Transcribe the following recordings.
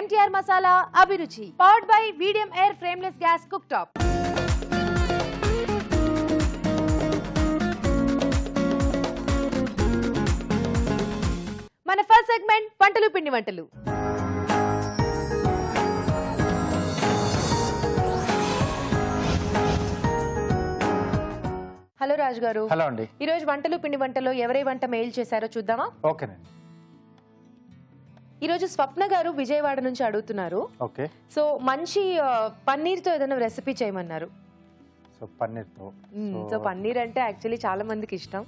MTR Masala Abhiruchi. Powered by Medium Air Frameless Gas Cooktop. మన first segment వంటలు పిండి వంటలు. హలో రాజు గారు. హలో అండి. ఈ రోజు వంటలు పిండి వంటలో ఎవరే వంట మెయిల్ చేశారో చూద్దామా? ఓకేనండి. ఈ రోజు స్వప్న గారు విజయవాడ నుంచి అడుగుతున్నారు. ఓకే. సో మంచి పన్నీర్ తో ఏదైనా రెసిపీ చేయమన్నారు. సో పన్నీర్ తో. సో పన్నీర్ అంటే యాక్చువల్లీ చాలా మందికి ఇష్టం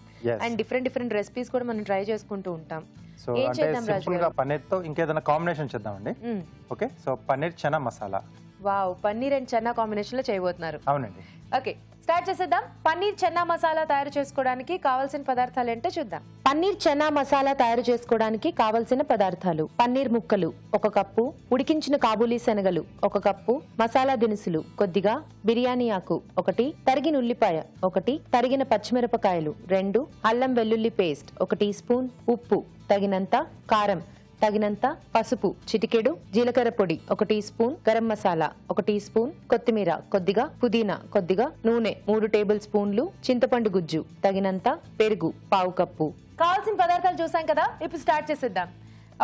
అండ్ డిఫరెంట్ రెసిపీస్ కూడా మనం ట్రై చేసుకుంటూ ఉంటాం. సో అంటే సింపుల్ గా పన్నీర్ తో ఇంకేదైనా కాంబినేషన్ చేద్దామండి. Okay. So paneer chana masala. Wow, paneer and chana combination లో చేయబోతున్నారు. అవునండి. ఓకే, స్టార్ట్ చేసేద్దాం. పన్నీర్ చన్నా మసాలా తయారు చేసుకోవడానికి కావాల్సిన పదార్థాలు ఏంటో చూద్దాం. పన్నీర్ చన్నా మసాలా తయారు చేసుకోవడానికి కావలసిన పదార్థాలు: పన్నీర్ ముక్కలు 1 కప్పు, ఉడికించిన కాబూలీ శనగలు 1 కప్పు, మసాలా దినుసులు కొద్దిగా, బిర్యానీ ఆకు 1, తరిగిన ఉల్లిపాయ 1, తరిగిన పచ్చిమిరపకాయలు 2, అల్లం వెల్లుల్లి పేస్ట్ 1 టీ స్పూన్, ఉప్పు తగినంత, కారం తగినంత, పసుపు చిటికెడు, జీలకర్ర పొడి 1 tea spoon, garam masala 1 tea spoon, కొత్తిమీర కొద్దిగా, పుదీనా కొద్దిగా, నూనె 3 టేబుల్ స్పూన్లు, చింతపండు గుజ్జు తగినంత, పెరుగు 1/2 కప్పు. కావాల్సిన పదార్థాలు చూసాం కదా, ఇప్పుడు స్టార్ట్ చేసేద్దాం.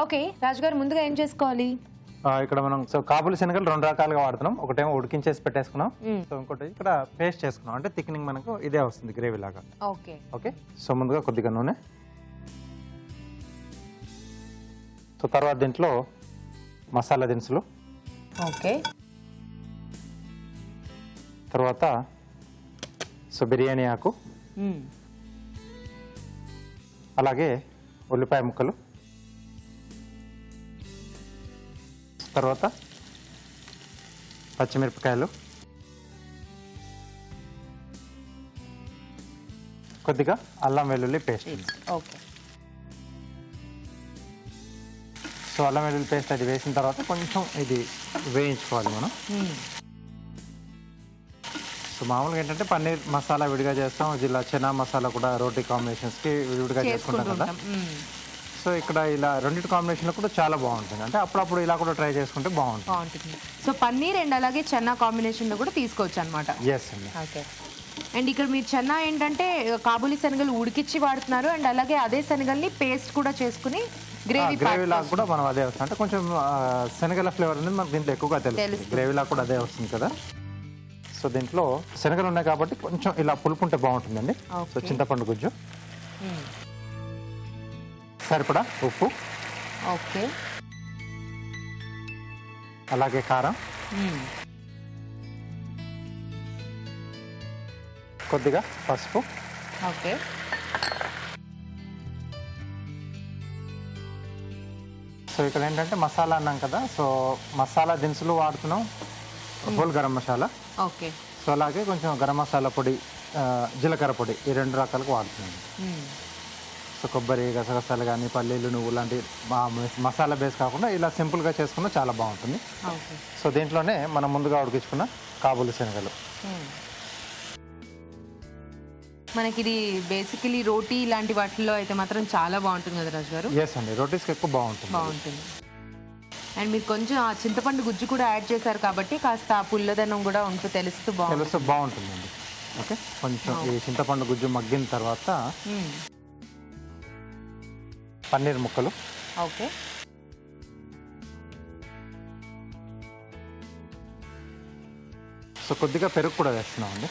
ఓకే రాజుగారు, ముందుగా ఏం చేసుకోవాలి? ఇక్కడ మనం సో కాబూలీ శనగలు 2 రకాలుగా వాడుతున్నాం. ఒకటేమో ఉడికించేసి పెట్టేసుకున్నాం, సో ఇంకోటి ఇక్కడ పేస్ట్ చేసుకున్నాం. అంటే థిక్నింగ్ మనకు ఇదే వస్తుంది, గ్రేవీ లాగా. ఓకే. ఓకే. సో ముందుగా కొద్దిగా నూనె, సో తర్వాత దీంట్లో మసాలా దినుసులు, ఓకే, తర్వాత సో బిర్యానీ ఆకు, అలాగే ఉల్లిపాయ ముక్కలు, తర్వాత పచ్చిమిరపకాయలు, కొద్దిగా అల్లం వెల్లుల్లి పేస్ట్. ఓకే. సో అల్లం వెల్లుల్లి పేస్ట్ అది వేసిన తర్వాత కొంచెం ఇది వేయించుకోవాలి మనం. సో మామూలుగా ఏంటంటే పన్నీర్ మసాలా విడిగా చేస్తాం, ఇలా చనా మసాలా కూడా రోటీ కాంబినేషన్స్కి విడిగా చేసుకుంటాం కదా. సో ఇక్కడ ఇలా రెండింటి కాంబినేషన్లో కూడా చాలా బాగుంటుంది. అంటే అప్పుడప్పుడు ఇలా కూడా ట్రై చేసుకుంటే బాగుంటుంది. సో పన్నీర్ అండ్ అలాగే చన్నా కాంబినేషన్లో కూడా తీసుకోవచ్చు అనమాట. ఎస్ అండి. ఓకే. అండ్ ఇక్కడ మీరు చన్నా ఏంటంటే కాబూలీ శనగలు ఉడికిచ్చి వాడుతున్నారు అండ్ అలాగే అదే శనగల్ని పేస్ట్ కూడా చేసుకుని గ్రేవీ లాగా కూడా మనం అదే వస్తుంది. అంటే కొంచెం శనగల ఫ్లేవర్ అనేది మనకు దీంట్లో ఎక్కువగా తెలుస్తుంది. గ్రేవీ లాగా కూడా అదే వస్తుంది కదా. సో దీంట్లో శనగలు ఉన్నాయి కాబట్టి కొంచెం ఇలా పులుపు ఉంటే బాగుంటుందండి. సో చింతపండు గుజ్జు, సరిపడా ఉప్పు, ఓకే, అలాగే కారం, కొద్దిగా పసుపు, ఓకే, సో ఇక్కడ ఏంటంటే మసాలా అన్నాం కదా, సో మసాలా దినుసులు వాడుతున్నాం, whole garam masala, okay, so అలాగే కొంచెం గరం మసాలా పొడి, జీలకర్ర పొడి, ఈ 2 రకాలకు వాడుతున్నాం. సో కొబ్బరి, గసగసాలు కానీ పల్లీలు, నువ్వు లాంటి మసాలా బేస్ కాకుండా ఇలా సింపుల్గా చేసుకున్నా చాలా బాగుంటుంది. సో దీంట్లోనే మనం ముందుగా ఉడికించుకున్న కాబూలీ శనగలు. మనకి ఇది బేసికలీ రోటీ ఇలాంటి వాటిల్లో అయితే మాత్రం చాలా బాగుంటుంది కదా రాజు గారు. ఎస్ అండి, రోటీస్కి ఎక్కువ బాగుంటుంది. అండ్ మీరు కొంచెం ఆ చింతపండు గుజ్జు కూడా యాడ్ చేశారు కాబట్టి కాస్త ఆ పుల్లదనం కూడా తెలుస్తూ బాగుంటుందండి. ఓకే. కొంచెం ఈ చింతపండు గుజ్జు మగ్గిన తర్వాత పన్నీర్ ముక్కలు, ఓకే, సో కొద్దిగా పెరుగు కూడా వేస్తున్నాం అండి.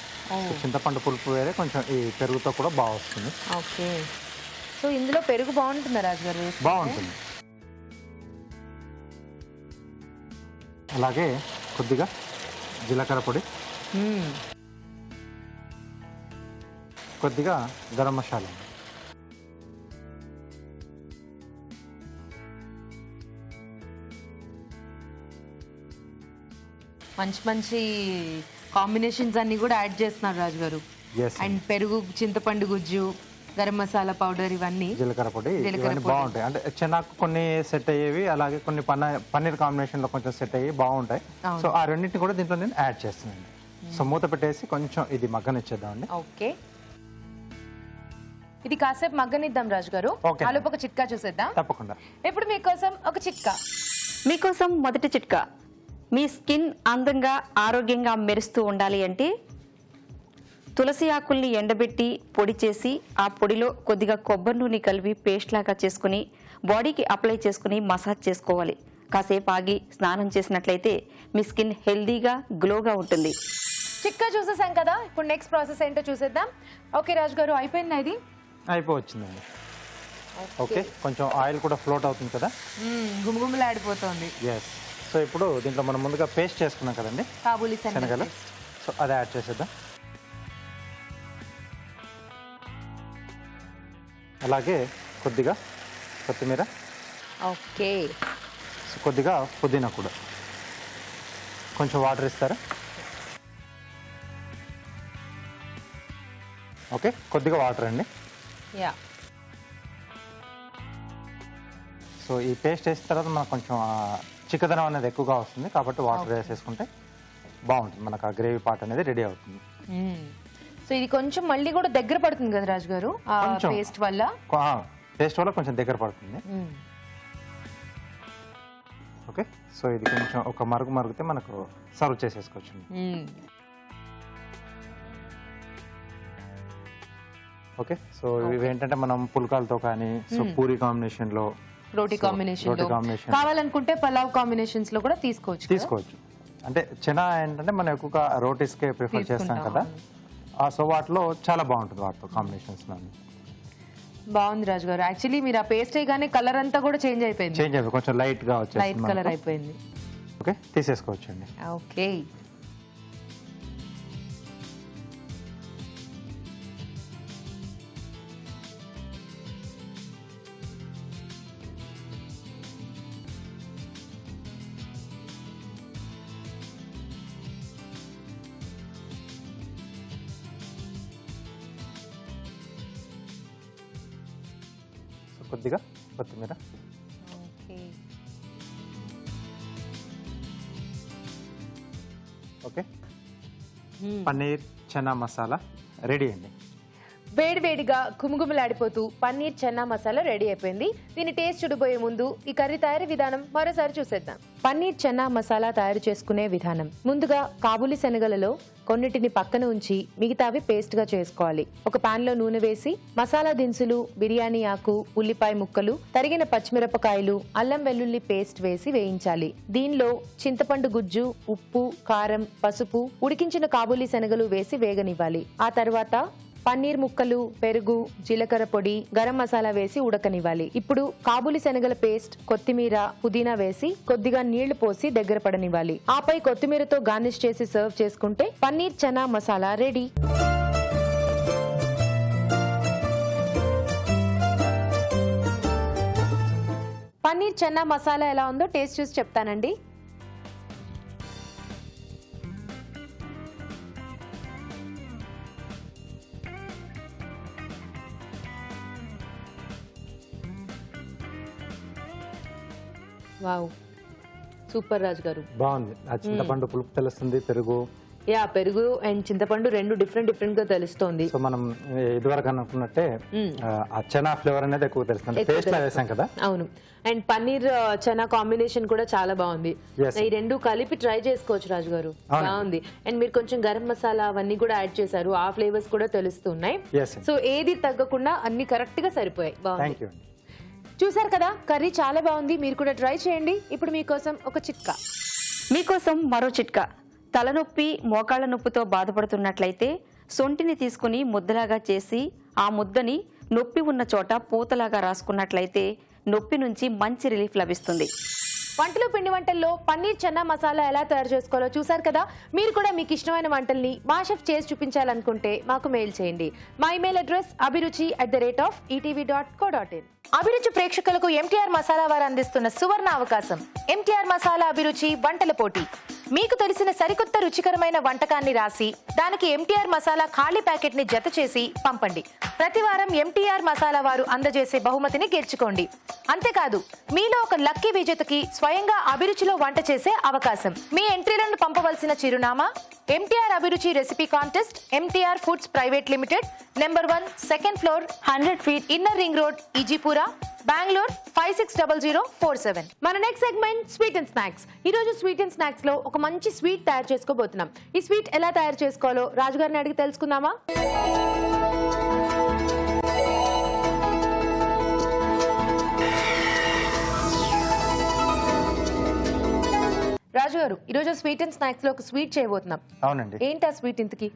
చింతపండు పులుపు వేరే, కొంచెం ఈ పెరుగుతో కూడా బాగా వస్తుంది. ఓకే. సో ఇందులో పెరుగు బాగుంటుందా రాజు గారు? బాగుంటుంది. అలాగే కొద్దిగా జీలకర్ర పొడి, కొద్దిగా గరం మసాలా, మంచి కాంబినేషన్స్ అన్ని కూడా యాడ్ చేస్తున్నారు రాజు గారు. అండ్ పెరుగు, చింతపండు గుజ్జు, గరం మసాలా పౌడర్, ఇవన్నీ జీలకర్ర పొడి, ఇవన్నీ బాగుంటాయి. అంటే చెనాకు కొన్ని సెట్ అయ్యేవి, అలాగే కొన్ని పన్నీర్ కాంబినేషన్ లో కొంచెం సెట్ అయ్యి బాగుంటాయి. సో ఆ రెండింటిని కూడా దీంట్లో నేను యాడ్ చేస్తున్నాను. సో మూత పెట్టేసి కొంచెం ఇది మగ్గనిచ్చేద్దామండి. ఓకే. ఇది కాసేపు మగ్గనిద్దాం రాజు గారు. ఆలోపు ఒక చిట్కా చూసేద్దాం. తప్పకుండా. ఇప్పుడు మీకోసం ఒక చిట్కా. మీకోసం మొదటి చిట్కా. మీ స్కిన్ అందంగా ఆరోగ్యంగా మెరుస్తూ ఉండాలి అంటే తులసి ఆకుల్ని ఎండబెట్టి పొడి చేసి ఆ పొడిలో కొద్దిగా కొబ్బరి నూనె కలిపి పేస్ట్ లాగా చేసుకుని బాడీకి అప్లై చేసుకుని మసాజ్ చేసుకోవాలి. కాసేపు ఆగి స్నానం చేసినట్లయితే మీ స్కిన్ హెల్దీగా గ్లోగా ఉంటుంది. చిట్కా చూసేసాం కదా, ఇప్పుడు నెక్స్ట్ ప్రాసెస్ ఏంటో చూసేద్దాం. ఓకే రాజు గారు, అయిపోయిందా ఇది? అయిపోవచ్చిందండి. ఓకే, కొంచెం ఆయిల్ కూడా ఫ్లోట్ అవుతుంది కదా, గుమగుమలాడిపోతుంది. ఎస్. సో ఇప్పుడు దీంట్లో మనం ముందుగా పేస్ట్ చేసుకున్నాం కదండి కాబూలి శనగలు, సో అది యాడ్ చేసేద్దాం. అలాగే కొద్దిగా కొత్తిమీర, ఓకే, సో కొద్దిగా పుదీనా కూడా. కొంచెం వాటర్ ఇస్తారా? ఓకే, కొద్దిగా వాటర్ అండి. యా. సో ఈ పేస్ట్ వేసిన తర్వాత మనకు కొంచెం చిక్కదనం అనేది ఎక్కువగా వస్తుంది, కాబట్టి వాటర్ వేసేసుకుంటే బాగుంటుంది. మనకు ఆ గ్రేవీ పార్ట్ అనేది రెడీ అవుతుంది. సో ఇది కొంచెం మళ్ళీ కూడా దగ్గర పడుతుంది కదా రాజు గారు, కొంచెం. పేస్ట్ వల్ల. పేస్ట్ వల్ల కొంచెం దగ్గర పడుతుంది. ఓకే, సో ఇది కొంచెం ఒక మరుగుతే మనకు సర్వ్ చేసేసుకోవచ్చు. ఓకే, సో ఇవి ఏంటంటే మనం పుల్కాలతో కానీ, సో పూరి కాంబినేషన్ లో, రోటీ కాంబినేషన్ లో కావాలనుకుంటే పలావ్ కాంబినేషన్స్ లో కూడా తీసుకోవచ్చు. అంటే చెనా ఏంటంటే మనం ఎక్కువగా రోటీస్ కే ప్రిఫర్ చేస్తాం కదా, సో వాటిలో చాలా బాగుంటుంది వాటితో కాంబినేషన్స్. బాగుంది రాజు గారు. యాక్చువల్లీ మీరు ఆ పేస్ట్ అయ్యగానే కలర్ అంతా కూడా చేంజ్ అయిపోయింది, కొంచెం లైట్ గా వచ్చేసింది, లైట్ కలర్ అయిపోయింది. ఓకే, తీసేసుకోవచ్చు అండి. ఓకే, కొద్దిగా కొత్తిమీర, ఓకే, పన్నీర్ చనా మసాలా రెడీ అండి. వేడివేడిగా కుముగుమలాడిపోతూ పన్నీర్ చన్నా మసాలా రెడీ అయిపోయింది. దీని టేస్ట్ చూడబోయే ముందు ఈ కర్రీ తయారీ విధానం మరోసారి చూసేద్దాం. పన్నీర్ చన్నా మసాలా తయారు చేసుకునే విధానం. ముందుగా కాబూలి శనగలలో కొన్నిటిని పక్కన ఉంచి మిగతావి పేస్ట్ గా చేసుకోవాలి. ఒక పాన్ లో నూనె వేసి మసాలా దినుసులు, బిర్యానీ ఆకు, ఉల్లిపాయ ముక్కలు, తరిగిన పచ్చిమిరపకాయలు, అల్లం వెల్లుల్లి పేస్ట్ వేసి వేయించాలి. దీనిలో చింతపండు గుజ్జు, ఉప్పు, కారం, పసుపు, ఉడికించిన కాబూలి శనగలు వేసి వేగనివ్వాలి. ఆ తర్వాత పన్నీర్ ముక్కలు, పెరుగు, జీలకర్ర పొడి, గరం మసాలా వేసి ఉడకనివ్వాలి. ఇప్పుడు కాబూలి శనగల పేస్ట్, కొత్తిమీర, పుదీనా వేసి కొద్దిగా నీళ్లు పోసి దగ్గర పడనివ్వాలి. ఆపై కొత్తిమీరతో గార్నిష్ చేసి సర్వ్ చేసుకుంటే పన్నీర్ చనా మసాలా రెడీ. పన్నీర్ చన్నా మసాలా ఎలా ఉందో టేస్ట్ చూసి చెప్తానండి. వావ్, సూపర్ రాజు గారు. బాగుంది. ఆ చింతపండు పులుపు తెలుస్తుంది, పెరుగు, యా, పెరుగు అండ్ చింతపండు రెండు డిఫరెంట్ గా తెలుస్తోంది. సో మనం ఇదివరకు అనుకున్నట్టే ఆ చనా ఫ్లేవర్ అనేది ఎక్కువ తెలుస్తుంది, పేస్ట్ లో వేసాం కదా. అవును, అండ్ పన్నీర్ చనా కాంబినేషన్ కూడా చాలా బాగుంది. ఈ రెండు కలిపి ట్రై చేసుకోవచ్చు రాజు గారు, బాగుంది. అండ్ మీరు కొంచెం గరం మసాలా అవన్నీ కూడా యాడ్ చేశారు, ఆ ఫ్లేవర్స్ కూడా తెలుస్తున్నాయి. సో ఏది తగ్గకుండా అన్ని కరెక్ట్ గా సరిపోయాయి. బాగుంది. చూసారు కదా, కర్రీ చాలా బాగుంది, మీరు కూడా ట్రై చేయండి. ఇప్పుడు మీకోసం ఒక చిట్కా. మీకోసం మరో చిట్కా. తలనొప్పి, మోకాళ్ల నొప్పితో బాధపడుతున్నట్లయితే సొంటిని తీసుకుని ముద్దలాగా చేసి ఆ ముద్దని నొప్పి ఉన్న చోట పూతలాగా రాసుకున్నట్లయితే నొప్పి నుంచి మంచి రిలీఫ్ లభిస్తుంది. వంటలు పిండి వంటల్లో పన్నీర్ చన్నా మసాలా ఎలా తయారు చేసుకోవాలో చూసారు కదా. మీరు కూడా మీకు ఇష్టమైన వంటల్ని మా షెఫ్ చేసి చూపించాలనుకుంటే మాకు మెయిల్ చేయండి. మా ఇమెయిల్ అడ్రస్ abhiruchi@etv.co.in. అభిరుచి ప్రేక్షకులకు ఎంటీఆర్ మసాలా వారు అందిస్తున్న సువర్ణ అవకాశం. ఎంటీఆర్ మసాలా అభిరుచి వంటల పోటీ. మీకు తెలిసిన సరికొత్త రుచికరమైన వంటకాన్ని రాసి దానికి ఎంటీఆర్ మసాలా ఖాళీ ప్యాకెట్ ని జత చేసి పంపండి. ప్రతి వారం ఎంటీఆర్ మసాలా వారు అందజేసే బహుమతిని గెలుచుకోండి. అంతేకాదు, మీలో ఒక లక్కీ విజేతకి స్వయంగా అభిరుచిలో వంట చేసే అవకాశం. మీ ఎంట్రీలను పంపవలసిన చిరునామా MTR Abhiruchi recipe contest, MTR foods private limited, number 1, second floor, 100 feet, inner ring road, Ejipura, Bengaluru 560047. మన next segment sweet and snacks. ఈ రోజు స్వీట్ అండ్ స్నాక్స్ లో ఒక మంచి స్వీట్ తయారు చేసుకోబోతున్నాం. ఈ స్వీట్ ఎలా తయారు చేసుకోవాలో రాజుగారిని అడిగి తెలుసుకుందామా? రాజుగారు, ఈరోజు స్వీట్ అండ్ స్నాక్స్ లో ఒక స్వీట్ చేయబోతున్నాం. అవునండి. ఏంటి ఆ స్వీట్ ఇంతకి?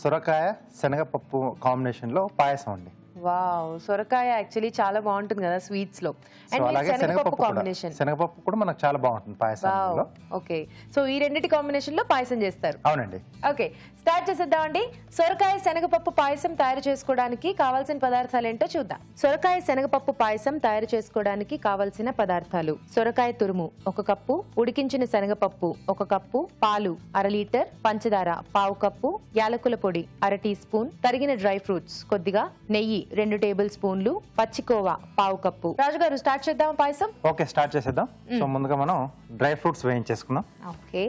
సొరకాయ శనగపప్పు కాంబినేషన్ లో పాయసం అండి. వావ్, సొరకాయ యాక్చువల్లీ చాలా బాగుంటుంది కదా స్వీట్స్ లో. అండ్ అలాగే శనగపప్పు కాంబినేషన్. శనగపప్పు కూడా మనకు చాలా బాగుంటుంది పాయసంలో. ఓకే, సో ఈ రెండిటి కాంబినేషన్ లో పాయసం చేస్తారు. అవునండి. ఓకే, స్టార్ట్ చేసేద్దామండి. సొరకాయ శనగపప్పు పాయసం తయారు చేసుకోవడానికి కావాల్సిన పదార్థాలు ఏంటో చూద్దాం. సొరకాయ శనగపప్పు పాయసం తయారు చేసుకోవడానికి కావాల్సిన పదార్థాలు: సొరకాయ తురుము 1 కప్పు, ఉడికించిన శనగపప్పు 1 కప్పు, పాలు 1/2 లీటర్, పంచదార 1/2 కప్పు, యాలకుల పొడి 1/2 టీ స్పూన్, తరిగిన డ్రై ఫ్రూట్స్ కొద్దిగా, నెయ్యి 2 టేబుల్ స్పూన్లు, పచ్చికోవా 1/2 కప్పు. రాజుగారు, స్టార్ట్ చేద్దాం పాయసం. ఓకే, స్టార్ట్ చేసేద్దాం. సో ముందుగా మనం డ్రై ఫ్రూట్స్ వేయించేసుకుందాం. ఓకే,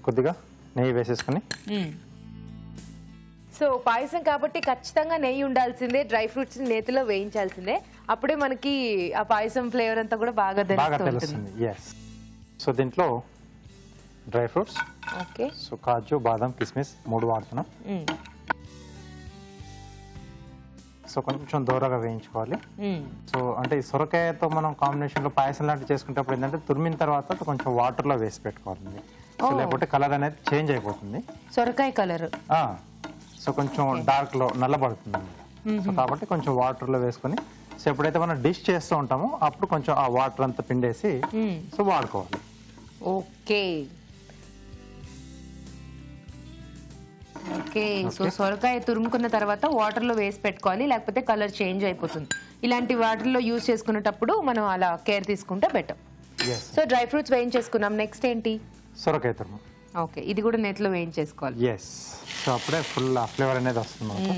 కొద్దిగా నెయ్యి వేసేసుకుని. సో పాయసం కాబట్టి ఖచ్చితంగా నెయ్యి ఉండాల్సిందే, డ్రై ఫ్రూట్స్ నేతిలో వేయించాల్సిందే. అప్పుడే మనకి ఆ పాయసం ఫ్లేవర్ అంతా కూడా బాగా తెలుస్తుంది. ఎస్. సో దీంట్లో డ్రై ఫ్రూట్స్, ఓకే, సో కాజు, బాదం, కిస్మిస్ 3 వాడుతున్నాం. సో కొంచెం దూరగా వేయించుకోవాలి. సో అంటే ఈ సొరకాయతో మనం కాంబినేషన్ లో పాయసం లాంటివి చేసుకునేటప్పుడు ఏంటంటే తురిమిన తర్వాత కొంచెం వాటర్ లో వేసి పెట్టుకోవాలి. సో లేకపోతే కలర్ అనేది చేంజ్ అయిపోతుంది, సొరకాయ కలర్. సో కొంచెం డార్క్ లో నల్లబడుతుంది. సో కాబట్టి కొంచెం వాటర్ లో వేసుకొని, సో ఎప్పుడైతే మనం డిష్ చేస్తూ ఉంటామో అప్పుడు కొంచెం ఆ వాటర్ అంతా పిండేసి సో వాడుకోవాలి. ఓకే ఓకే, సో సొరకాయ తురుముకున్న తర్వాత వాటర్ లో వేసి పెట్టుకోవాలి, లేకపోతే కలర్ చేంజ్ అయిపోతుంది. ఇలాంటి వాటర్లో యూజ్ చేసుకునేటప్పుడు మనం అలా కేర్ తీసుకుంటే బెటర్. సో డ్రై ఫ్రూట్స్ వేయించేసుకున్నాం. నెక్స్ట్ ఏంటి? సొరకాయ తురుము. ఓకే, ఇది కూడా నేతిలో వేయించేసుకోవాలి. ఎస్. సో అప్పుడే ఫుల్ ఫ్లేవర్ అనేది వస్తుంది.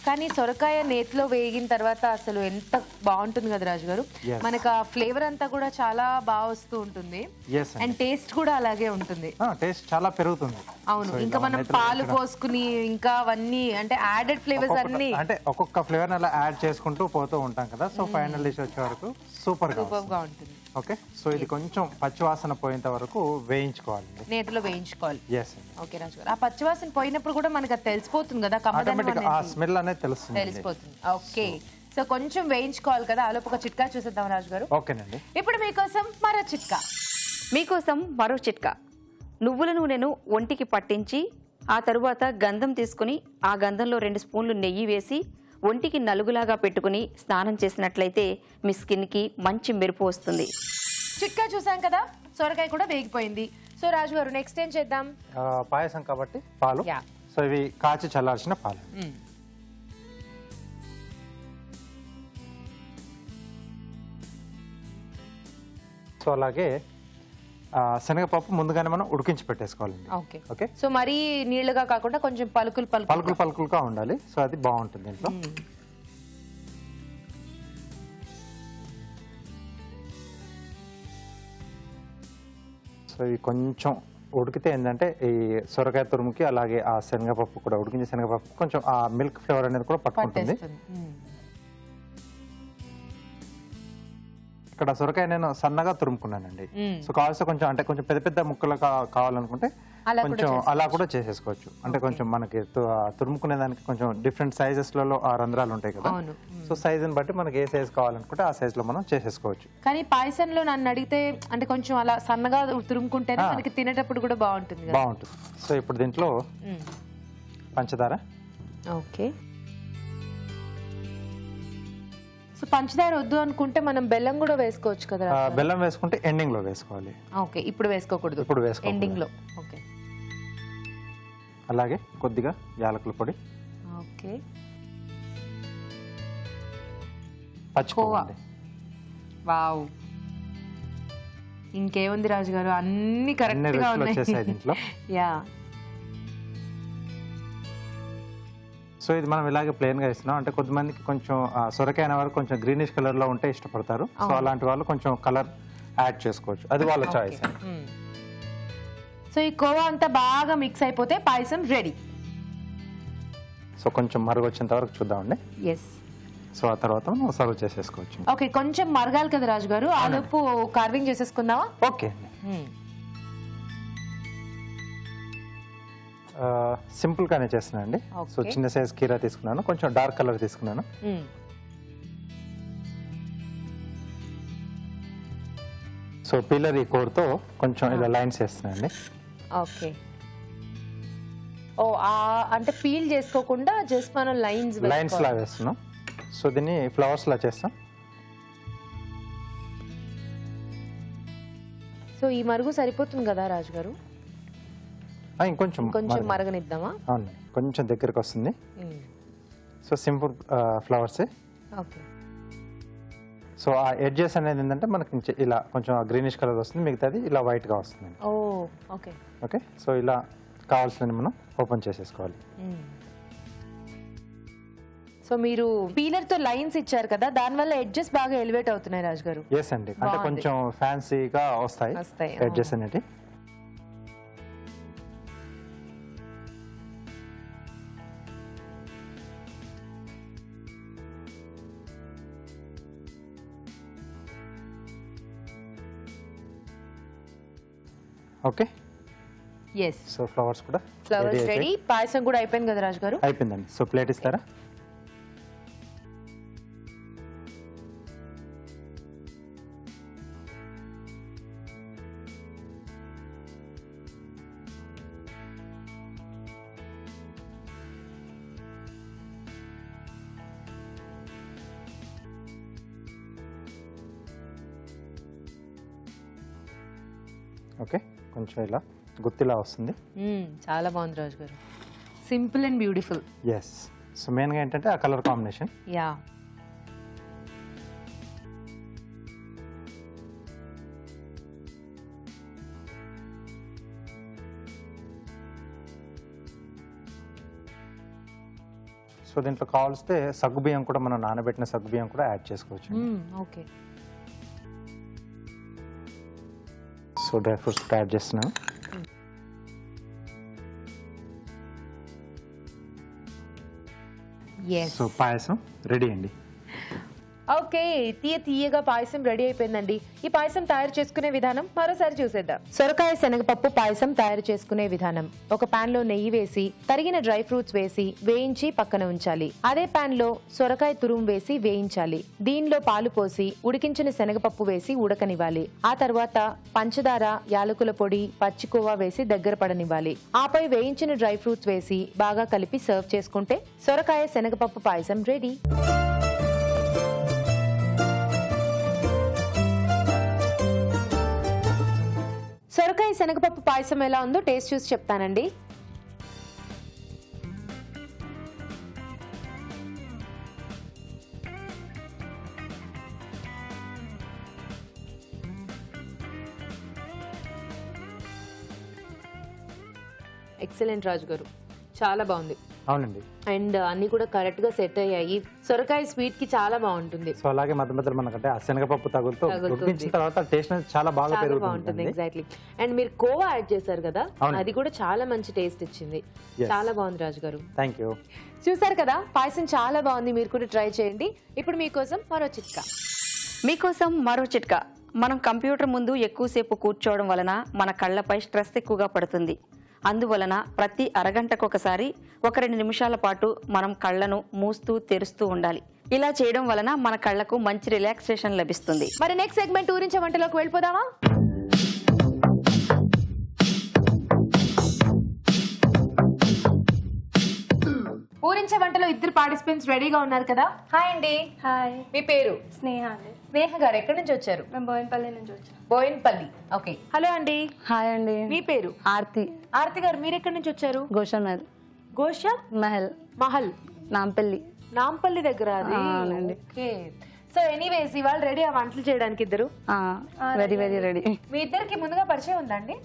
కానీ సొరకాయ నేతిలో వేగిన తర్వాత అసలు ఎంత బాగుంటుంది కదా రాజు గారు. మనకు ఆ ఫ్లేవర్ అంతా కూడా చాలా బాగా వస్తూ ఉంటుంది, అండ్ టేస్ట్ కూడా అలాగే ఉంటుంది. టేస్ట్ చాలా పెరుగుతుంది. అవును, ఇంకా మనం పాలు పోసుకుని ఇంకా అవన్నీ అంటే యాడెడ్ ఫ్లేవర్స్ అన్ని అంటే ఒక్కొక్క ఫ్లేవర్ అలా యాడ్ చేసుకుంటూ పోతూ ఉంటాం కదా. సో ఫైనల్ డిష్ వచ్చే వరకు సూపర్ గా ఉంటుంది. ఓకే, సో ఇది కొంచెం పచ్చివాసన పోయేంత వరకు వేయించుకోవాలి, నేతిలో వేయించుకోవాలి. ఎస్. ఓకే రాజు గారు, ఆ పచ్చివాసన పోయినప్పుడు కూడా మనకి అది తెలిసిపోతుంది కదా, ఆటోమేటిక్ ఆ స్మెల్ అనేది తెలిసిపోతుంది. ఓకే, సో కొంచెం వేయించుకోవాలి కదా. ఆలోపు ఒక చిట్కా చూసేద్దాం రాజు గారు. ఓకేనండి. ఇప్పుడు మీకోసం మరో చిట్కా. నువ్వుల నూనెను ఒంటికి పట్టించి ఆ తరువాత గంధం తీసుకుని ఆ గంధంలో 2 స్పూన్లు నెయ్యి వేసి ఒంటికి నలుగులాగా పెట్టుకుని స్నానం చేసినట్లయితే మీ స్కిన్ కి మంచి మెరుపు వస్తుంది. చిట్కా చూసాం కదా, సొరకాయ కూడా వేగిపోయింది. సో రాజు గారు, నెక్స్ట్ ఏం చేద్దాం? పాయసం కాబట్టి పాలు. సో ఇవి కాచి చల్లార్చిన పాలు. సో అలాగే శనగపప్పు ముందుగానే మనం ఉడికించి పెట్టేసుకోవాలండి. ఓకే, సో మరీ నీళ్లుగా కాకుండా కొంచెం పలుకులుగా ఉండాలి. సో అది బాగుంటుంది దీంట్లో. సో ఇవి కొంచెం ఉడికితే ఏంటంటే ఈ సొరకాయ తురుముకి అలాగే ఆ శనగపప్పు కూడా, ఉడికించే శనగపప్పు కొంచెం ఆ మిల్క్ ఫ్లేవర్ అనేది కూడా పట్టుకుంటుంది. ఇక్కడ సొరకాయ నేను సన్నగా తురుముకున్నానండి. సో కావాల్సి కొంచెం అంటే కొంచెం పెద్ద పెద్ద ముక్కలు కావాలనుకుంటే కొంచెం అలా కూడా చేసేసుకోవచ్చు. అంటే కొంచెం మనకి తురుముకునే దానికి కొంచెం డిఫరెంట్ సైజెస్ లలో ఆ రంధ్రాలు ఉంటాయి కదా. సో సైజ్ ని బట్టి మనకి ఏ సైజ్ కావాలనుకుంటే ఆ సైజ్ లో మనం చేసేసుకోవచ్చు. కానీ పాయసంలో నన్ను అడిగితే అంటే కొంచెం అలా సన్నగా తురుముకుంటే మనకి తినేటప్పుడు కూడా బాగుంటుంది. సో ఇప్పుడు దీంట్లో పంచదార. ఓకే, సో పంచదార వద్దు అనుకుంటే మనం బెల్లం కూడా వేసుకోవచ్చు కదా. బెల్లం వేసుకుంటే ఎండింగ్ లో వేసుకోవాలి. ఓకే, ఇప్పుడు వేసుకోకూడదు, ఇప్పుడు వేసుకోవాలి ఎండింగ్ లో. ఓకే, అలాగే కొద్దిగా యాలకుల పొడి. ఓకే, పచ్చికోవా. వావ్, ఇంకేముంది రాజు గారు, అన్ని కరెక్ట్ గా ఉన్నాయి దీంట్లో. యా. సో ఇది మనం ఇలాగే ప్లెయిన్ గా ఇస్తున్నాం. అంటే కొంతమందికి కొంచెం సొరకాయ వరకు కొంచెం గ్రీనిష్ కలర్ లో ఉంటే ఇష్టపడతారు. సో అలాంటి వాళ్ళు కొంచెం కలర్ యాడ్ చేసుకోవచ్చు, అది వాళ్ళ చాయిస్. సో ఈ కోవా అంతా బాగా మిక్స్ అయిపోతే పాయసం రెడీ. సో కొంచెం మరుగు వచ్చేంత వరకు చూద్దామండి. ఎస్. సో ఆ తర్వాత మనం సర్వ్ చేసేసుకోవచ్చు. ఓకే, కొంచెం మరగాలి కదా రాజు గారు, ఆలోపు కార్వింగ్ చేసేసుకుందామా? ఓకే, సింపుల్ గానే చేస్తున్నానండి. సో చిన్న సైజ్ కీరా తీసుకున్నాను, కొంచెం డార్క్ కలర్ తీసుకున్నాను. సో పీలర్ ఈ కోర్తో కొంచెం ఇలా లైన్స్ వేస్తున్నానండి. ఓకే. ఓ అంటే పీల్ చేసుకోకుండా జస్ట్ మనం లైన్స్ లా వేస్తున్నాం. సో దీన్ని ఫ్లవర్స్ లా చేస్తాం. సో ఈ మరుగు సరిపోతుంది కదా రాజు గారు? ఇంకొంచెం మరగనిద్దామా? అవును, కొంచెం దగ్గరికి వస్తుంది. So simple flowers. Okay. So ఆ ఎడ్జెస్ అనేది ఏంటంటే మనకి ఇలా కొంచెం గ్రీనిష్ కలర్ వస్తుంది, మిగతాది ఇలా వైట్ గా వస్తుంది. ఓ ఓకే. ఓకే, సో ఇలా కావాల్సిన మనం ఓపెన్ చేసేసుకోవాలి. సో మీరు పీలర్ తో లైన్స్ ఇచ్చారు కదా, దాని వల్ల ఎడ్జెస్ బాగా ఎలివేట్ అవుతున్నాయి రాజు గారు. ఎస్ అండి, అంటే కొంచెం ఫ్యాన్సీగా వస్తాయి ఎడ్జెస్ అనేవి. ఓకే. ఎస్. సో ఫ్లవర్స్ కూడా రెడీ. పాయసం కూడా అయిపోయింది కదా రాజు గారు? అయిపోయిందండి. సో ప్లేట్ ఇస్తారా? ఓకే, కొంచెం ఇలా గుత్తిలా వస్తుంది. చాలా బాగుంది రాజు గారు, simple and beautiful. Yes. So మెయిన్గా ఏంటంటే ఆ కలర్ కాంబినేషన్. యా. సో దీంట్లో కావాల్స్తే సగ్గుబియ్యం కూడా, మనం నానబెట్టిన సగ్గుబియ్యం కూడా యాడ్ చేసుకోవచ్చు. ఓకే. సో డ్రై ఫ్రూట్స్ కూడా యాడ్ చేస్తున్నాను. సో పాయసం రెడీ అండి. ఓకే, తీయగా పాయసం రెడీ అయిపోయిందండి. ఈ పాయసం తయారు చేసుకునే విధానం మరోసారి చూసేద్దాం. సొరకాయ శనగపప్పు పాయసం తయారు చేసుకునే విధానం: ఒక పాన్ లో నెయ్యి వేసి తరిగిన డ్రై ఫ్రూట్స్ వేసి వేయించి పక్కన ఉంచాలి. అదే పాన్ లో సొరకాయ తురుము వేసి వేయించాలి. దీనిలో పాలు పోసి ఉడికించిన శనగపప్పు వేసి ఉడకనివ్వాలి. ఆ తర్వాత పంచదార, యాలకుల పొడి, పచ్చికోవా వేసి దగ్గర పడనివ్వాలి. ఆపై వేయించిన డ్రై ఫ్రూట్స్ వేసి బాగా కలిపి సర్వ్ చేసుకుంటే సొరకాయ శనగపప్పు పాయసం రెడీ. సొరకాయ శనగపప్పు పాయసం ఎలా ఉందో టేస్ట్ చూసి చెప్తానండి. ఎక్సలెంట్ రాజు గారు, చాలా బాగుంది. అవునండి. అండ్ అన్ని కూడా కరెక్ట్ గా సెట్ అయ్యాయి. సొరకాయ స్వీట్ కి చాలా బాగుంటుంది. సో అలాగే మధ్య మధ్యలో మనకంటే ఆ శనగపప్పు తగులుతూ ఉడికించిన తర్వాత టేస్ట్ అనేది చాలా బాగా పెరుగుతుంది. ఎగ్జాక్ట్లీ. అండ్ మీరు కోవా యాడ్ చేశారు కదా, అది కూడా చాలా మంచి టేస్ట్ ఇచ్చింది. చాలా బాగుంది రాజు గారు. Thank you. చూసారు కదా, పాయసం చాలా బాగుంది. మీరు కూడా ట్రై చేయండి. ఇప్పుడు మీకోసం మరో చిట్కా. మనం కంప్యూటర్ ముందు ఎక్కువసేపు కూర్చోవడం వలన మన కళ్ళపై స్ట్రెస్ ఎక్కువగా పడుతుంది. అందువలన ప్రతి అరగంటకొకసారి 1-2 నిమిషాల పాటు మనం కళ్ళను మూస్తూ తెరుస్తూ ఉండాలి. ఇలా చేయడం వలన మన కళ్ళకు మంచి రిలాక్సేషన్ లభిస్తుంది. మరి నెక్స్ట్ సెగ్మెంట్ ఊరించే వంటలోకి వెళ్ళిపోదామా? ఊరించే వంటలో ఇద్దరు పార్టిసిపెంట్స్ రెడీగా ఉన్నారు కదా. హాయ్ అండి. హాయ్. మీ పేరు? స్నేహ అండి. స్నేహ గారు ఎక్కడి నుంచి వచ్చారు? మేము బోయినపల్లి నుంచి వచ్చాం. బోయినపల్లి. ఓకే. హలో అండి. హాయ్ అండి. మీ పేరు? ఆర్తి. ఆర్తి గారు మీరు ఎక్కడి నుంచి వచ్చారు? గోషన్ గోషా మహల్ మహల్ నాంపల్లి. నాంపల్లి దగ్గర అది. ఓకే. సో ఎనీవేస్ ఇవాళ రెడీ ఆ వంటలు చేయడానికి ఇద్దరు? Very very ready. మీ ఇద్దరికి ముందుగా పరిచయం ఉందండి?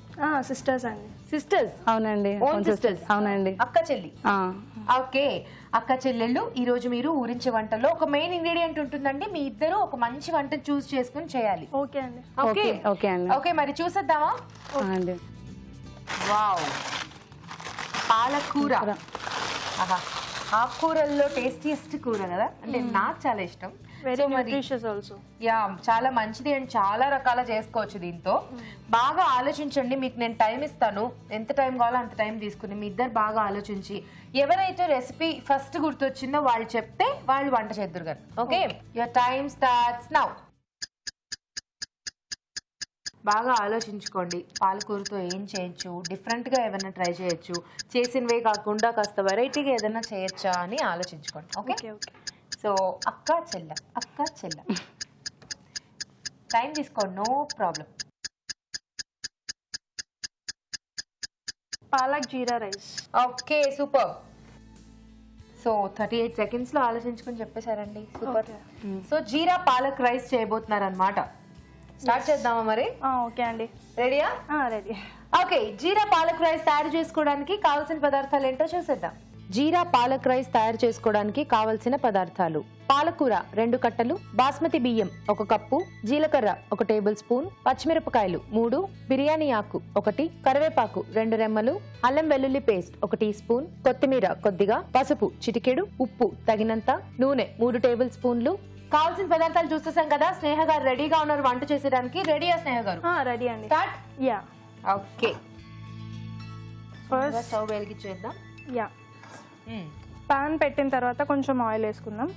సిస్టర్స్ అండి. సిస్టర్స్? అవునండి. Own sisters? అవునండి. అక్క చెల్లి. ఓకే, అక్క చెల్లెళ్ళు. ఈ రోజు మీరు ఊరించే వంటలో ఒక మెయిన్ ఇంగ్రీడియంట్ ఉంటుందండి. మీ ఇద్దరు ఒక మంచి వంట చూస్ చేసుకుని చేయాలి. ఓకే అండి. ఓకే ఓకే అండి. ఓకే, మరి చూసేద్దామా? అండి. వావ్, పాలకూర. ఆహా, ఆకుకూరల్లో టేస్టీయెస్ట్ కూర కదా, అంటే నాకు చాలా ఇష్టం. Very nutritious also. యా, చాలా మంచిది అండ్ చాలా రకాల చేసుకోవచ్చు దీంతో. బాగా ఆలోచించండి, మీకు నేను టైం ఇస్తాను. ఎంత టైం కావాలో అంత టైం తీసుకుని మీ ఇద్దరు బాగా ఆలోచించి ఎవరైతే రెసిపీ ఫస్ట్ గుర్తొచ్చిందో వాళ్ళు చెప్తే వాళ్ళు వంట చేద్దరు కదా. Okay, your time starts now. బాగా ఆలోచించుకోండి, పాలకూరతో ఏం చేయొచ్చు, డిఫరెంట్గా ఏమైనా ట్రై చేయొచ్చు, చేసినవే కాకుండా కాస్త వెరైటీగా ఏదైనా చేయొచ్చా అని ఆలోచించుకోండి. ఓకే, సో అక్క చెల్ల టైం తీసుకోండి, no problem. Palak jeera rice. Okay, super. So 38 seconds లో ఆలోచించుకుని చెప్పేశారండి, super. So jeera palak rice చేయబోతున్నారు అనమాట. స్టార్ట్ చేద్దామా మరి? ఓకే అండి. రెడీయా? Ready. Okay, jeera palak rice తయారు చేసుకోవడానికి కావాల్సిన పదార్థాలు ఏంటో చూసేద్దాం. జీరా పాలక్ రైస్ తయారు చేసుకోవడానికి కావలసిన పదార్థాలు: పాలకూర 2 కట్టలు, బాస్మతి బియ్యం 1 కప్పు, జీలకర్ర 1 టేబుల్ స్పూన్, పచ్చిమిరపకాయలు 3, బిర్యానీ ఆకు 1, కరివేపాకు 2 రెమ్మలు, అల్లం వెల్లుల్లి పేస్ట్ 1 టీ స్పూన్, కొత్తిమీర కొద్దిగా, పసుపు చిటికెడు, ఉప్పు తగినంత, నూనె 3 టేబుల్ స్పూన్లు. కావాల్సిన పదార్థాలు చూసేసాం కదా. స్నేహ గారు రెడీగా ఉన్నారు వంట చేసేయడానికి. రెడీయా స్నేహ గారు? రెడీ అండి. Start. Yeah. Okay, first stove వెలిగించేద్దాం. యా. పాన్ పెట్టిన తర్వాత కొంచెం ఆయిల్ వేసుకుందాం.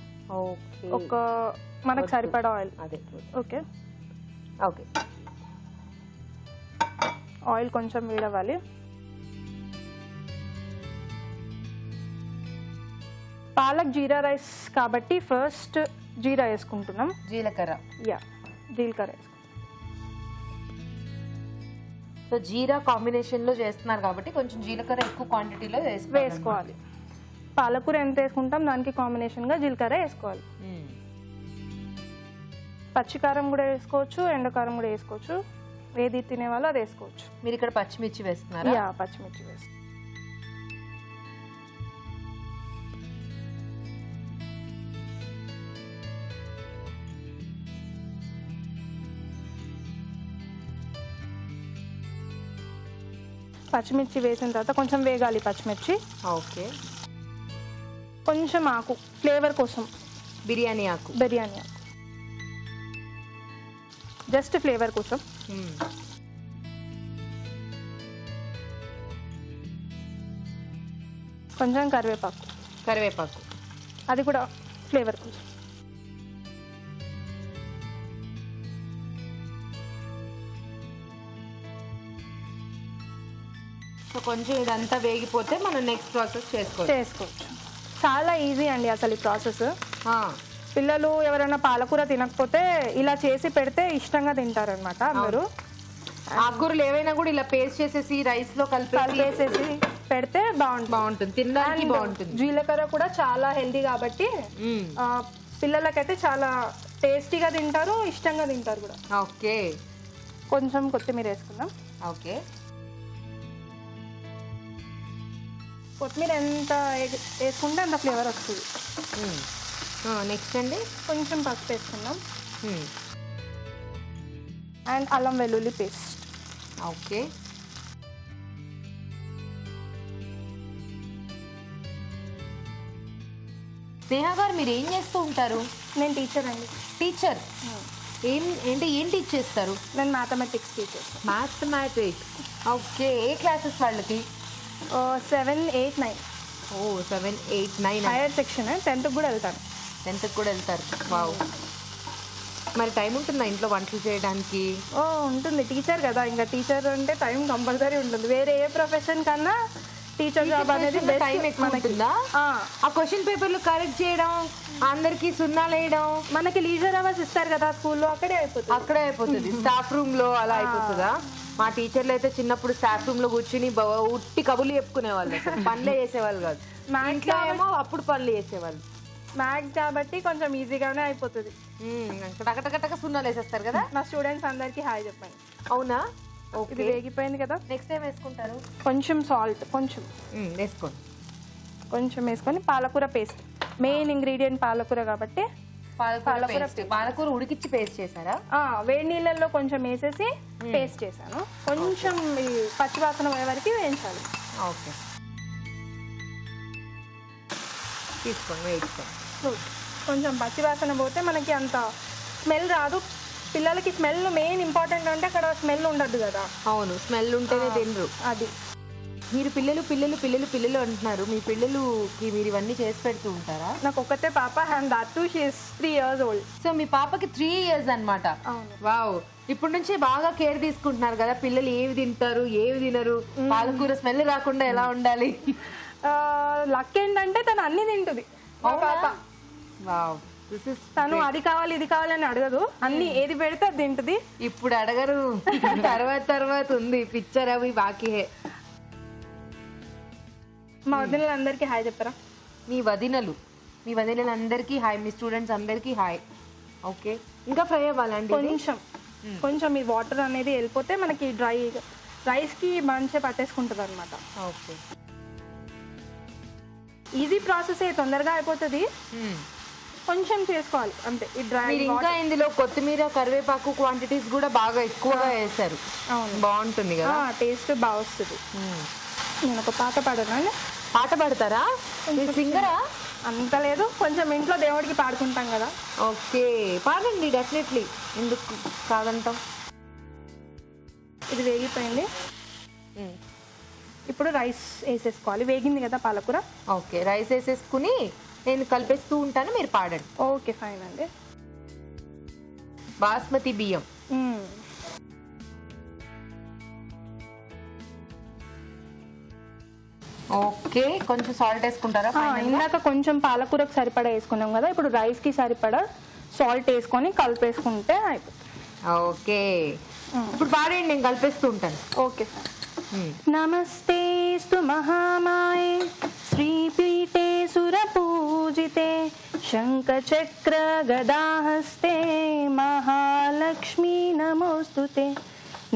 ఓకే, మనకు సరిపడా ఆయిల్. అదే. ఓకే ఓకే, ఆయిల్ కొంచెం వేడవ్వాలి. పాలక్ జీరా రైస్ కాబట్టి ఫస్ట్ జీరా వేసుకుంటున్నాం. జీలకర్ర. యా, జీలకర్ర వేసుకుంటాం. సో జీరా కాంబినేషన్ లో చేస్తున్నారు కాబట్టి కొంచెం జీలకర్ర ఎక్కువ క్వాంటిటీలో వేసుకోవాలి. పాలకూర ఎంత వేసుకుంటాం దానికి కాంబినేషన్ గా జీలకర్ర వేసుకోవాలి. పచ్చికారం కూడా వేసుకోవచ్చు, ఎండకారం కూడా వేసుకోవచ్చు. ఏది తినే వాళ్ళు అది వేసుకోవచ్చు. మీరు ఇక్కడ పచ్చిమిర్చి వేస్తున్నారా? యా, పచ్చిమిర్చి వేసుకో. పచ్చిమిర్చి వేసిన తర్వాత కొంచెం వేగాలి పచ్చిమిర్చి. ఓకే, కొంచెం ఆకు ఫ్లేవర్ కోసం, బిర్యానీ ఆకు. బిర్యానీ ఆకు జస్ట్ ఫ్లేవర్ కోసం. కొంచెం కరివేపాకు. కరివేపాకు అది కూడా ఫ్లేవర్ కోసం. సో కొంచెం ఇదంతా వేగిపోతే మనం నెక్స్ట్ ప్రాసెస్ చేసుకోవచ్చు. చాలా ఈజీ అండి అసలు ఈ ప్రాసెస్. పిల్లలు ఎవరైనా పాలకూర తినకపోతే ఇలా చేసి పెడితే ఇష్టంగా తింటారనమాట అందరూ. ఆకుకూరలు ఏవైనా కూడా ఇలా పేస్ట్ చేసేసి రైస్ లో కలిపేసేసి పెడితే బాగుంటుంది, తినడానికి బాగుంటుంది. జీలకర్ర కూడా చాలా హెల్దీ కాబట్టి పిల్లలకైతే చాలా టేస్టీగా తింటారు, ఇష్టంగా తింటారు కూడా. ఓకే, కొంచెం కొత్తిమీర వేసుకుందాం. ఓకే, కొత్తిమీర ఎంత వేసుకుంటే అంత ఫ్లేవర్ వస్తుంది. నెక్స్ట్ అండి కొంచెం పసుపు వేసుకుందాం. అండ్ అల్లం వెల్లుల్లి పేస్ట్. ఓకే, స్నేహ గారు మీరు ఏం చేస్తూ ఉంటారు? నేను టీచర్ అండి. టీచర్? ఏం టీచ్ చేస్తారు? నేను మ్యాథమెటిక్స్ టీచర్. మ్యాథమెటిక్స్. ఓకే, ఏ క్లాసెస్ వాళ్ళకి? 7, 8, 9. ఓ 7, 8, 9 హైయర్ సెక్షన్. 10th కూడా వెళ్తాను. 10th కూడా వెళ్తారు. వావ్. మరి టైం ఉంటుందా ఇంట్లో వంటలు చేయడానికి? ఉంటుంది, టీచర్ కదా, ఇంకా టీచర్ అంటే టైం కంపల్సరీ ఉంటుంది. వేరే ఏ ప్రొఫెషన్ కన్నా టీచర్ జాబ్ అనేది టైం ఎక్కువ ఉంటుందా? ఆ క్వశ్చన్ పేపర్లు కరెక్ట్ చేయడం, అందరికి సున్నాలు వేయడం, మనకి లీజర్ అవర్స్ ఇస్తారు కదా స్కూల్లో, అక్కడే అయిపోతుంది. స్టాఫ్ రూమ్ లో అలా అయిపోతుందా? మా టీచర్లు అయితే చిన్నప్పుడు స్టాఫ్ రూమ్ లో కూర్చుని ఉట్టి కబుర్లు చెప్పుకునే వాళ్ళు, పనులే చేసేవాళ్ళు కాదు. మా ఇంట్లో ఏమో అప్పుడు పనులు చేసేవాళ్ళు. మ్యాథ్స్ కాబట్టి కొంచెం ఈజీగానే అయిపోతుంది. టకటకటక సున్నాలు వేసేస్తారు కదా. మా స్టూడెంట్స్ అందరికి హాయ్ చెప్పండి. అవునా? ఇది ఓకే, వేగిపోయింది కదా. నెక్స్ట్ ఏం వేసుకుంటారు? కొంచెం సాల్ట్ కొంచెం వేసుకోండి. వేసుకొని పాలకూర పేస్ట్, మెయిన్ ఇంగ్రీడియంట్ పాలకూర కాబట్టి పాలకూర ఉడికిచ్చి పేస్ట్ చేశారా? వేడి నీళ్ళల్లో కొంచెం వేసేసి పేస్ట్ చేశాను. కొంచెం ఈ పచ్చివాసన పోయే వరకు వేయించాలి. ఓకే, తీసుకోండి, వేయించుకోండి. కొంచెం పచ్చివాసన పోతే మనకి అంత స్మెల్ రాదు. పిల్లలకి స్మెల్ మెయిన్ ఇంపార్టెంట్, అంటే అక్కడ స్మెల్ ఉండద్దు కదా. అవును, స్మెల్ ఉంటేనే తినరు. అది మీరు పిల్లలు పిల్లలు పిల్లలు పిల్లలు అంటున్నారు, మీ పిల్లలుకి మీరు ఇవన్నీ చేసి పెడుతూ ఉంటారా? నాకు ఒక్కతే పాప, and that to she is 3 years old. So మీ పాపకి 3 years అన్నమాట. అవును. వావ్, ఇప్పటి నుంచి బాగా కేర్ తీసుకుంటున్నారు కదా. పిల్లలు ఏవి తింటారు ఏవి తినరు, పాలకూర స్మెల్ రాకుండా ఎలా ఉండాలి? లక్ ఏంటంటే తను అన్ని తింటుంది మా పాప. వావ్, తను అది కావాలి ఇది కావాలని అడగదు, అన్ని ఏది పెడితే అది తింటుంది. ఇప్పుడు అడగరు, తర్వాత ఉంది. పిక్చర్ అవి బాకీ హే. మా వదినలందరికీ హాయ్ చెప్పరా. మీ వదినలందరికీ హాయ్, మీ స్టూడెంట్స్ అందరికీ హాయ్. ఓకే, ఇంకా ఫ్రై అవ్వాలండి. కొంచెం ఈ వాటర్ అనేది వెళ్ళిపోతే మనకి రైస్ కి మంచిగా పట్టేసుకుంటుంది అనమాట. ఓకే, ఈజీ ప్రాసెస్, తొందరగా అయిపోతుంది. కొంచెం చేసుకోవాలి అంతే. ఈ డ్రై ఇంకా ఇందులో కొత్తిమీర కరివేపాకు క్వాంటిటీస్ కూడా బాగా ఎక్కువగా వేస్తారు. అవును, బాగుంటుంది కదా, టేస్ట్ బాగా వస్తుంది. నేను ఒక పాట పాడనా? పాట పాడతారా? సింగరా? అంత లేదు, కొంచెం ఇంట్లో దేవుడికి పాడుకుంటాం కదా. ఓకే, పాడండి, డెఫినెట్లీ, ఎందుకు కాదంటాం. ఇది వేగిపోయింది, ఇప్పుడు రైస్ వేసేసుకోవాలి. వేగింది కదా పాలకూర. ఓకే, రైస్ వేసేసుకుని నేను కలిపేస్తూ ఉంటాను, మీరు పాడండి. ఓకే, ఫైన్ అండి. బాస్మతి బియ్యం. ఓకే, కొంచెం సాల్ట్ వేసుకుంటారా? ఇందాక కొంచెం పాలకూరకు సరిపడా వేసుకున్నాం కదా, ఇప్పుడు రైస్ కి సరిపడా సాల్ట్ వేసుకొని కలిపేసుకుంటే అయిపోతుంది. ఓకే, ఇప్పుడు పాడండి, నేను కలిపేస్తూ ఉంటాను. ఓకే, నమస్తేస్తు మహామాయే శ్రీపీఠే సురపూజితే శంఖచక్ర గదాహస్తే మహాలక్ష్మీ నమోస్తుతే.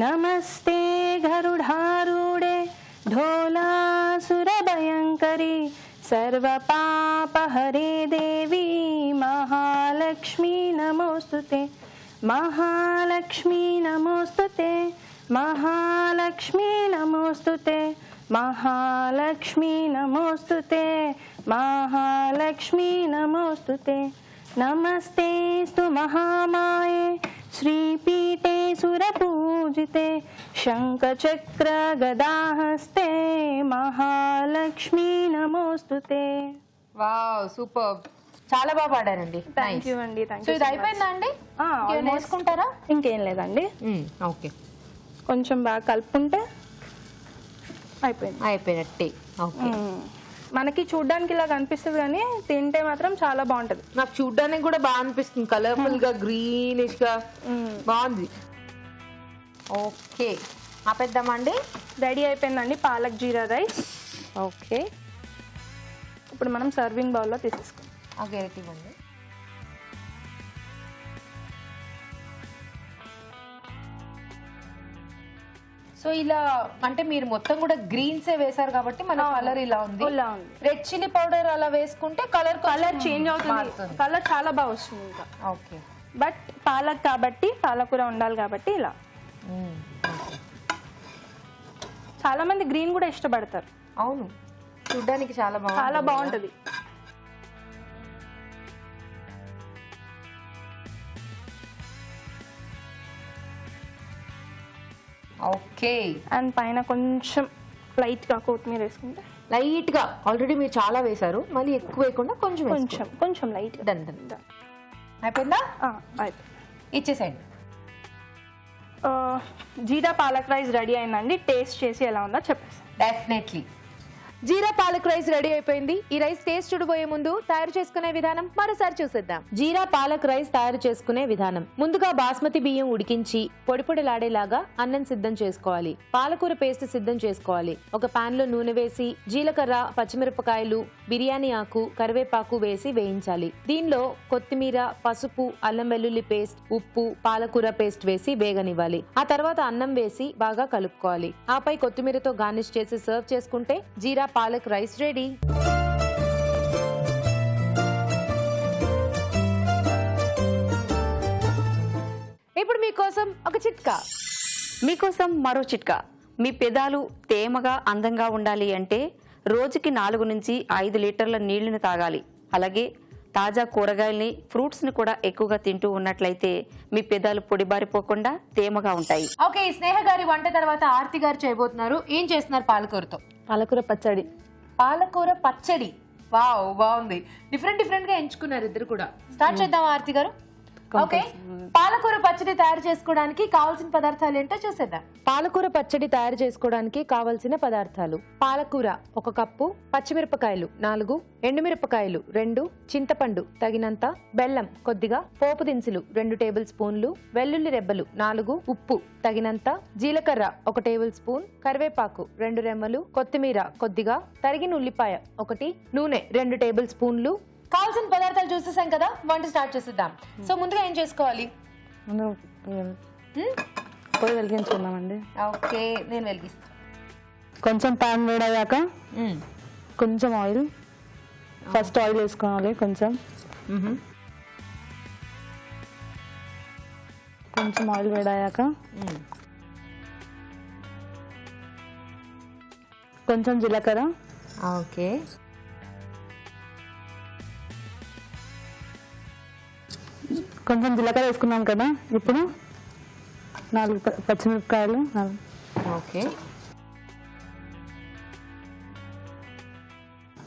నమస్తే గరుడారూఢే ढोलासुरभयङ्करी सर्वपापहरे देवी महालक्ष्मी नमोस्तुते. महालक्ष्मी नमोस्तुते, महालक्ष्मी नमोस्तुते, महालक्ष्मी नमोस्तुते, महालक्ष्मी नमोस्तुते. नमस्तेस्तु महामाये श्रीपीठे सुरपूजिते शंखचक्र गदाहस्ते महालक्ष्मी नमोस्तुते. వావ్, సూపర్, చాలా బాగా పాడారండి. థ్యాంక్ యూ అండి. సో ఇది అయిపోయిందా అండి? వేసుకుంటారా? ఇంకేం లేదండి. ఓకే, కొంచెం బాగా కలుపుకుంటే అయిపోయినట్టే. ఓకే, మనకి చూడ్డానికి ఇలా కనిపిస్తుంది కానీ తింటే మాత్రం చాలా బాగుంటది. నాకు చూడ్డానికి కూడా బాగా అనిపిస్తుంది, కలర్ఫుల్ గా గ్రీనిష్ గా బాగుంది. ఓకే, ఆపేద్దామా అండి? రెడీ అయిపోయిందండి పాలక్ జీరా రైస్. ఓకే, ఇప్పుడు మనం సర్వింగ్ బౌల్లో తీసేసుకోండి. ఓకే, ఇవ్వండి. సో ఇలా అంటే మీరు మొత్తం కూడా గ్రీన్సే వేసారు కాబట్టి మన కలర్ ఇలా ఉంది. రెడ్ చిల్లీ పౌడర్ అలా వేసుకుంటే కలర్ చేంజ్ అవుతుంది, కలర్ చాలా బాగా వస్తుంది ఇంకా. ఓకే, బట్ పాలక్ కాబట్టి, పాలకూర ఉండాలి కాబట్టి ఇలా. చాలా మంది గ్రీన్ కూడా ఇష్టపడతారు. అవును, చూడ్డానికి చాలా బాగుంటది. ఓకే, అండ్ పైన కొంచెం లైట్ గా కొత్తిమీర వేసుకుంటే. లైట్ గా, ఆల్రెడీ మీరు చాలా వేసారు, మళ్ళీ ఎక్కువ వేయకుండా కొంచెం కొంచెం లైట్. డన్. అయిపోయిందా? అయిపోయింది, ఇచ్చేసేయండి. జీరా పాలక్ రైస్ రెడీ అయిందండి. టేస్ట్ చేసి ఎలా ఉందో చెప్పేసి. డెఫినెట్లీ. జీరా పాలక్ రైస్ రెడీ అయిపోయింది. ఈ రైస్ టేస్ట్ చూడబోయే ముందు తయారు చేసుకునే విధానం మరోసారి చూసేద్దాం. జీరా పాలక్ రైస్ తయారు చేసుకునే విధానం. ముందుగా బాస్మతి బియ్యం ఉడికించి పొడి పొడిలాడేలాగా అన్నం సిద్ధం చేసుకోవాలి. పాలకూర పేస్ట్ సిద్ధం చేసుకోవాలి. ఒక పాన్ లో నూనె వేసి జీలకర్ర, పచ్చిమిరపకాయలు, బిర్యానీ ఆకు, కరివేపాకు వేసి వేయించాలి. దీనిలో కొత్తిమీర, పసుపు, అల్లం వెల్లుల్లి పేస్ట్, ఉప్పు, పాలకూర పేస్ట్ వేసి వేగనివ్వాలి. ఆ తర్వాత అన్నం వేసి బాగా కలుపుకోవాలి. ఆపై కొత్తిమీరతో గార్నిష్ చేసి సర్వ్ చేసుకుంటే జీరా పాలక్ రైస్ రెడీ. ఇప్పుడు మీకోసం ఒక చిట్కా. మీకోసం మరో చిట్కా. మీ పెదాలు తేమగా అందంగా ఉండాలి అంటే రోజుకి 4 నుంచి 5 లీటర్ల నీళ్లను తాగాలి. అలాగే తాజా కూరగాయల్ని, ఫ్రూట్స్ని కూడా ఎక్కువగా తింటూ ఉన్నట్లయితే మీ పెదాలు పొడిబారిపోకుండా తేమగా ఉంటాయి. ఓకే, స్నేహ గారి వంట తర్వాత ఆర్తి గారు చేయబోతున్నారు. ఏం చేస్తున్నారు? పాలకూరతో పాలకూర పచ్చడి. పాలకూర పచ్చడి. వావ్, బాగుంది. డిఫరెంట్ గా ఎంచుకున్నారు ఇద్దరు కూడా. స్టార్ట్ చేద్దాం ఆర్తి గారు. ఓకే, పాలకూర పచ్చడి తయారు చేసుకోవడానికి కావాల్సిన పదార్థాలు ఏంటో చూసేద్దాం. పాలకూర పచ్చడి తయారు చేసుకోవడానికి కావలసిన పదార్థాలు: పాలకూర 1 కప్పు, పచ్చిమిరపకాయలు 4, ఎండుమిరపకాయలు 2, చింతపండు తగినంత, బెల్లం కొద్దిగా, పోపు దినుసులు 2 టేబుల్ స్పూన్లు, వెల్లుల్లి రెబ్బలు 4, ఉప్పు తగినంత, జీలకర్ర 1 టేబుల్ స్పూన్, కరివేపాకు 2 రెమ్మలు, కొత్తిమీర కొద్దిగా, తరిగిన ఉల్లిపాయ 1, నూనె 2 టేబుల్ స్పూన్లు. కావాల్సిన పదార్థాలు చూసేసాం కదా, వంట స్టార్ట్ చేసేద్దాం. సో ముందుగా ఏం చేసుకోవాలి? పొయ్యి వెలిగించుకుందామండి. ఓకే, నేను వెలిగిస్తాను. కొంచెం పాన్ వేడయ్యాక కొంచెం ఆయిల్, ఫస్ట్ ఆయిల్ వేసుకోవాలి. కొంచెం ఆయిల్ వేడయ్యాక కొంచెం జీలకర్ర, ఓకే, కొంచెం జీలకర్ర వేసుకున్నాం కదా. ఇప్పుడు 4 పచ్చిమిరపకాయలు. ఓకే,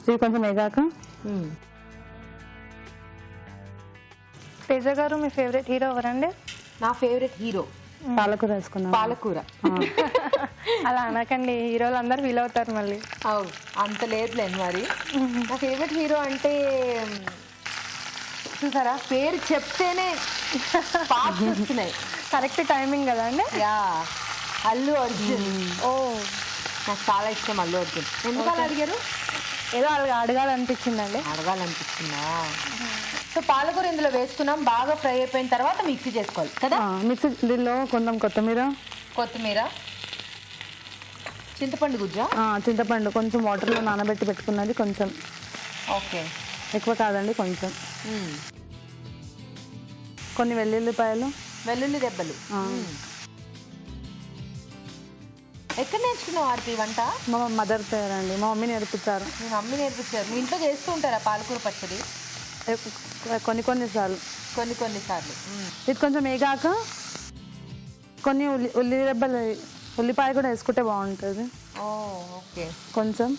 ఇవి కొంచెం వేగాక తేజ గారు, మీ ఫేవరెట్ హీరో ఎవరండి? నా ఫేవరెట్ హీరో పాలకూర వేసుకున్నాం. పాలకూర. అలా అనకండి, హీరోలు అందరు ఫీల్ అవుతారు మళ్ళీ. అంత లేదులేండి. మరి నా ఫేవరెట్ హీరో అంటే చూసారా, పేరు చెప్తేనే పాటలు వస్తున్నాయి. కరెక్ట్ టైమింగ్ కదా అండి. యా, అల్లు అర్జున్. ఓ, నాకు చాలా ఇష్టం అల్లు అర్జున్. ఎందుకు అలా అడిగారు? ఏదో వాళ్ళకి అడగాలనిపించిందండి. అడగాలనిపిస్తుందా? సో పాలకూర ఇందులో వేసుకున్నాం. బాగా ఫ్రై అయిపోయిన తర్వాత మిక్సీ చేసుకోవాలి కదా. మిక్సీ దీనిలో కొంచెం కొత్తిమీర, చింతపండు గుజ్జా, చింతపండు కొంచెం వాటర్లో నానబెట్టి పెట్టుకున్నది కొంచెం. ఓకే, ఎక్కువ కాదండి, కొంచెం. కొన్ని వెల్లుల్లి రెబ్బలు. ఎక్కడ నేర్చుకున్నావు ఆర్తి వంట? మా మదర్ పేరండి, మా మమ్మీ నేర్పించారు. మీ మమ్మీ నేర్పించారు. మీ ఇంట్లో చేస్తూ ఉంటారా పాలకూర పచ్చడి? కొన్నిసార్లు. కొన్నిసార్లు. ఇది కొంచెం వేగాక కొన్ని ఉల్లిపాయ కూడా వేసుకుంటే బాగుంటుంది. ఓకే, కొంచెం.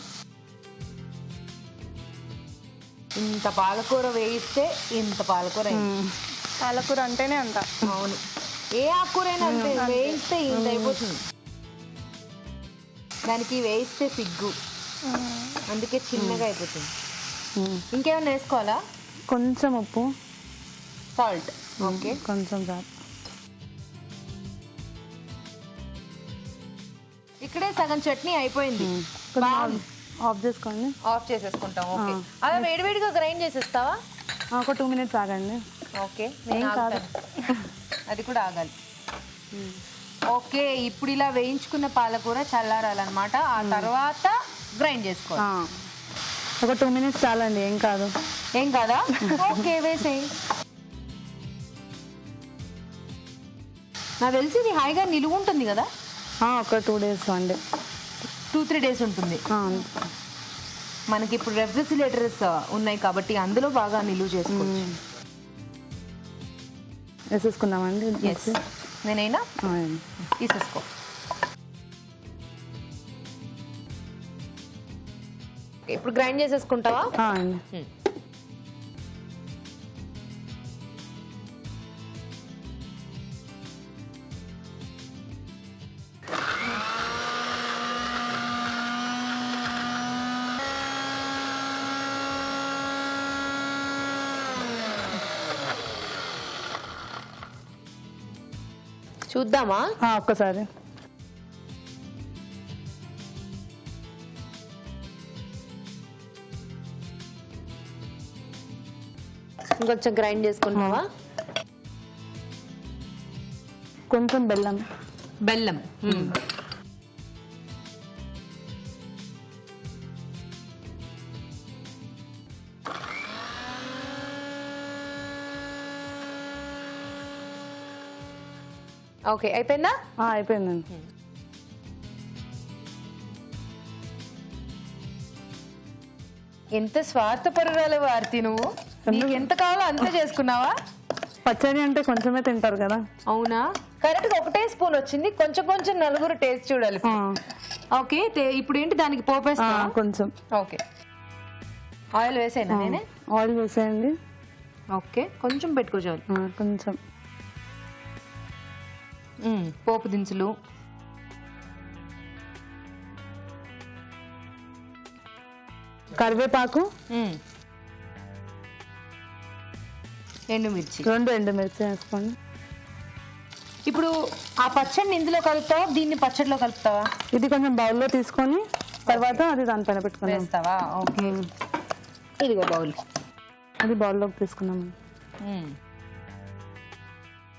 ఇంత పాలకూర వేయిస్తే ఇంత పాలకూర. పాలకూర అంటేనే అంత. అవును, ఏ ఆకుకూరైనా అంతే, వేయిస్తే ఇంత అయిపోతుంది. దానికి వేయిస్తే సిగ్గు, అందుకే చిన్నగా అయిపోతుంది. ఇంకేమైనా వేసుకోవాలా? కొంచెం ఉప్పు, సాల్ట్. ఓకే, కొంచెం సాల్ట్. ఇక్కడే సగం చట్నీ అయిపోయింది. ఆఫ్ చేసుకోండి. ఆఫ్ చేసేసుకుంటాం. ఓకే, అలా వేడివేడిగా గ్రైండ్ చేసేస్తావా? ఒక 2 minutes ఆగండి. ఓకే, నేను ఆగుతాను. అది కూడా ఆగాలి. ఓకే, ఇప్పుడు ఇలా వేయించుకున్న పాలకూర చల్లారాలన్నమాట. ఆ తర్వాత గ్రైండ్ చేసుకోవాలి. ఒక 2 minutes చాలండి, ఏం కాదు. ఏం కాదా? ఓకే, వేసేయి. నాకు తెలిసి ఇది హాయిగా నిలువ ఉంటుంది కదా. ఒక 2 days అండి, 2-3 days ఉంటుంది. మనకి ఇప్పుడు రెఫ్రిజిరేటర్స్ ఉన్నాయి కాబట్టి అందులో బాగా నిలువ చేసుకోవచ్చు. వేసేసుకుందామండి. నేనైనా తీసేసుకో. ఇప్పుడు గ్రైండ్ చేసేసుకుంటావా? చూద్దామా? ఒక్కసారి ఇంకొంచెం గ్రైండ్ చేసుకుంటావా? కొంచెం బెల్లం. బెల్లం. ఓకే, అయిపోయిందా? అయిపోయిందండి. ఎంత స్వార్థపరురాలు ఆర్తి నువ్వు. నీకు ఎంత కావాలో అంతే చేసుకున్నావా? పచ్చడి అంటే కొంచెమే తింటారు కదా. అవునా? కరెక్ట్ గా ఒకటే స్పూన్ వచ్చింది, కొంచెం కొంచెం నలుగురు టేస్ట్ చూడాలి. ఓకే, ఇప్పుడు ఏంటి దానికి పోపేస్తా? కొంచెం. ఓకే, ఆయిల్ వేసేనా? నేనే ఆయిల్ వేసేయండి. ఓకే, కొంచెం పెట్టుకో చాలు. కొంచెం పోపు దినుసులు, కరివేపాకు, ఎండుమిర్చి, 2 ఎండుమిర్చి వేసుకోండి. ఇప్పుడు ఆ పచ్చడిని ఇందులో కలుపుతావా, దీన్ని పచ్చడిలో కలుపుతావా? ఇది కొంచెం బౌల్లో తీసుకొని తర్వాత అది దానిపైన పెట్టుకున్నాం. వేస్తావా? ఓకే, ఇదిగో బౌల్. అది బౌల్లోకి తీసుకున్నాం.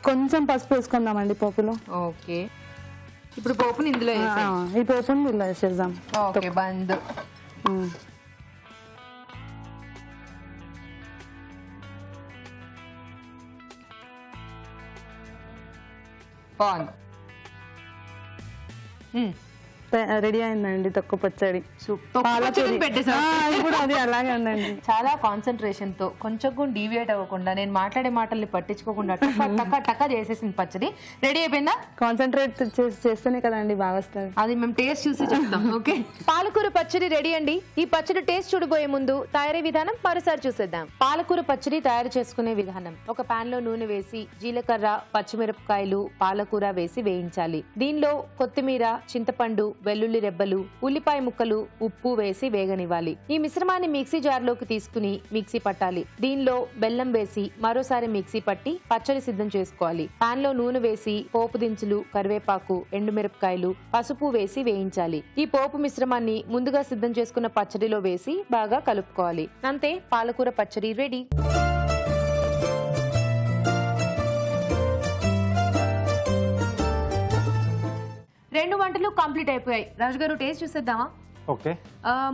కొంచెం పసుపు వేసుకుందామండి పోపులో. ఓకే, ఇప్పుడు పోపుని ఇందులో ఈ పోపుని ఇలా వేసేద్దాం. ఓకే, బంద్. బాగుంది. రెడీ అయిందండి తక్కువ పచ్చడి. పెట్టేసా అది అలాగే ఉందండి. చాలా కాన్సన్ట్రేషన్ తో, కొంచెం కూడా డీవియేట్ అవ్వకుండా, నేను మాట్లాడే మాటల్ని పట్టించుకోకుండా టక్క చేసేసింది పచ్చడి. రెడీ అయిపోయిందా? కాన్సన్ట్రేట్ చేస్తేనే కదండి బాగా వస్తుంది. అది మేము టేస్ట్ చూసి చెప్తాం. ఓకే, పాలకూర పచ్చడి రెడీ అండి. ఈ పచ్చడి టేస్ట్ చూడబోయే ముందు తయారీ విధానం మరోసారి చూసేద్దాం. పాలకూర పచ్చడి తయారు చేసుకునే విధానం: ఒక పాన్ లో నూనె వేసి జీలకర్ర, పచ్చిమిరపకాయలు, పాలకూర వేసి వేయించాలి. దీనిలో కొత్తిమీర, చింతపండు, వెల్లుల్లి రెబ్బలు, ఉల్లిపాయ ముక్కలు, ఉప్పు వేసి వేగనివ్వాలి. ఈ మిశ్రమాన్ని మిక్సీ జార్ లోకి తీసుకుని మిక్సీ పట్టాలి. దీనిలో బెల్లం వేసి మరోసారి మిక్సీ పట్టి పచ్చడి సిద్ధం చేసుకోవాలి. పాన్ లో నూనె వేసి పోపు దినుసులు, కరివేపాకు, ఎండుమిరపకాయలు, పసుపు వేసి వేయించాలి. ఈ పోపు మిశ్రమాన్ని ముందుగా సిద్ధం చేసుకున్న పచ్చడిలో వేసి బాగా కలుపుకోవాలి. అంతే, పాలకూర పచ్చడి రెడీ. రెండు వంటలు కంప్లీట్ అయిపోయాయి. రాజు గారు, టేస్ట్ చూసేద్దామా? ఓకే.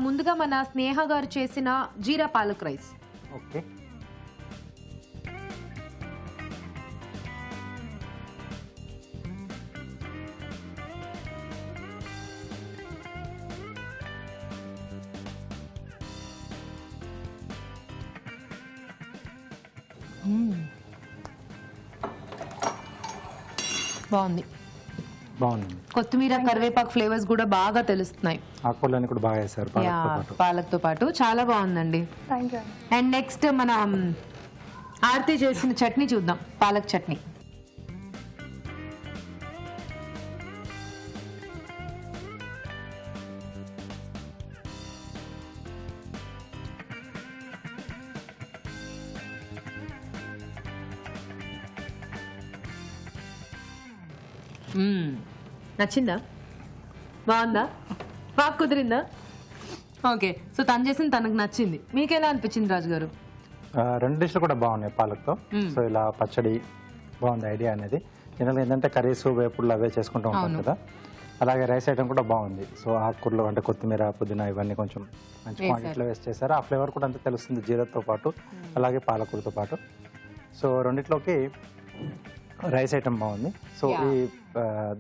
ముందుగా మన స్నేహ గారు చేసిన జీరా పాలక్ రైస్. ఓకే, బాగుంది. కొత్తిమీర, కరివేపాకు ఫ్లేవర్స్ కూడా బాగా తెలుస్తున్నాయి. ఆకుకూరలని కూడా బాగా వేశారు పాలక్ తో పాటు. చాలా బాగుందండి. అండ్ నెక్స్ట్ మన ఆర్తి చేసిన చట్నీ చూద్దాం, పాలక్ చట్నీ. నచ్చిందా? బాగుందా? బాగా కుదిరిందా? ఓకే, సో తను చేసింది తనకు నచ్చింది. మీకు ఎలా అనిపించింది రాజు గారు? రెండు డిష్లు కూడా బాగున్నాయి పాలక్తో. సో ఇలా పచ్చడి బాగుంది ఐడియా అనేది. జనరల్గా ఏంటంటే కర్రీస్, వేపుళ్ళు అవే చేసుకుంటూ ఉంటాం కదా, అలాగే రైస్ ఐటమ్ కూడా బాగుంది. సో ఆకుకూరలు అంటే కొత్తిమీర, పుదీనా ఇవన్నీ కొంచెం మంచి క్వాంటిటీలో వేస్ట్ చేశారు. ఆ ఫ్లేవర్ కూడా అంతా తెలుస్తుంది జీరాతో పాటు, అలాగే పాలకూరతో పాటు. సో రెండిట్లోకి రైస్ ఐటమ్ బాగుంది. సో ఈ